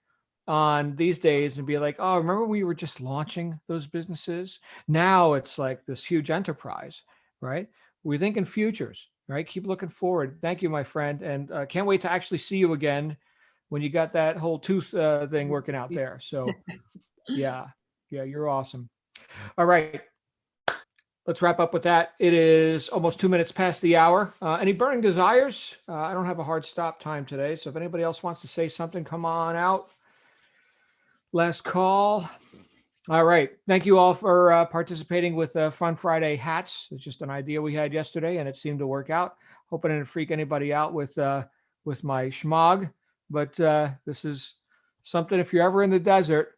on these days and be like, oh, remember we were just launching those businesses? Now it's like this huge enterprise, right? We're thinking futures, right? Keep looking forward. Thank you, my friend. And can't wait to actually see you again when you got that whole tooth thing working out there. So yeah, you're awesome. All right. Let's wrap up with that. It is almost 2 minutes past the hour. Any burning desires? I don't have a hard stop time today. So if anybody else wants to say something, come on out. Last call. All right. Thank you all for participating with Fun Friday hats. It's just an idea we had yesterday, and it seemed to work out. Hoping I didn't freak anybody out with my schmog, but this is something. If you're ever in the desert,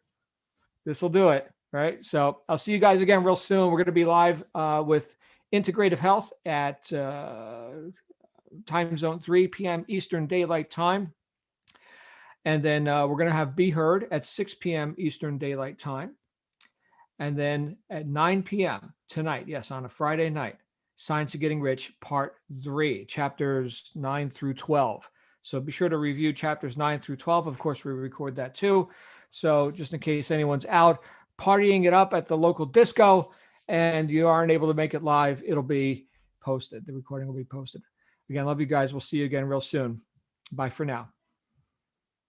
this will do it. Right. So I'll see you guys again real soon. We're going to be live with Integrative Health at time zone 3 p.m. Eastern Daylight Time. And then we're going to have Be Heard at 6 p.m. Eastern Daylight Time. And then at 9 p.m. tonight, yes, on a Friday night, Science of Getting Rich, Part 3, chapters 9 through 12. So be sure to review chapters 9 through 12. Of course, we record that too. So just in case anyone's out partying it up at the local disco and you aren't able to make it live, it'll be posted. The recording will be posted. Again, love you guys. We'll see you again real soon. Bye for now.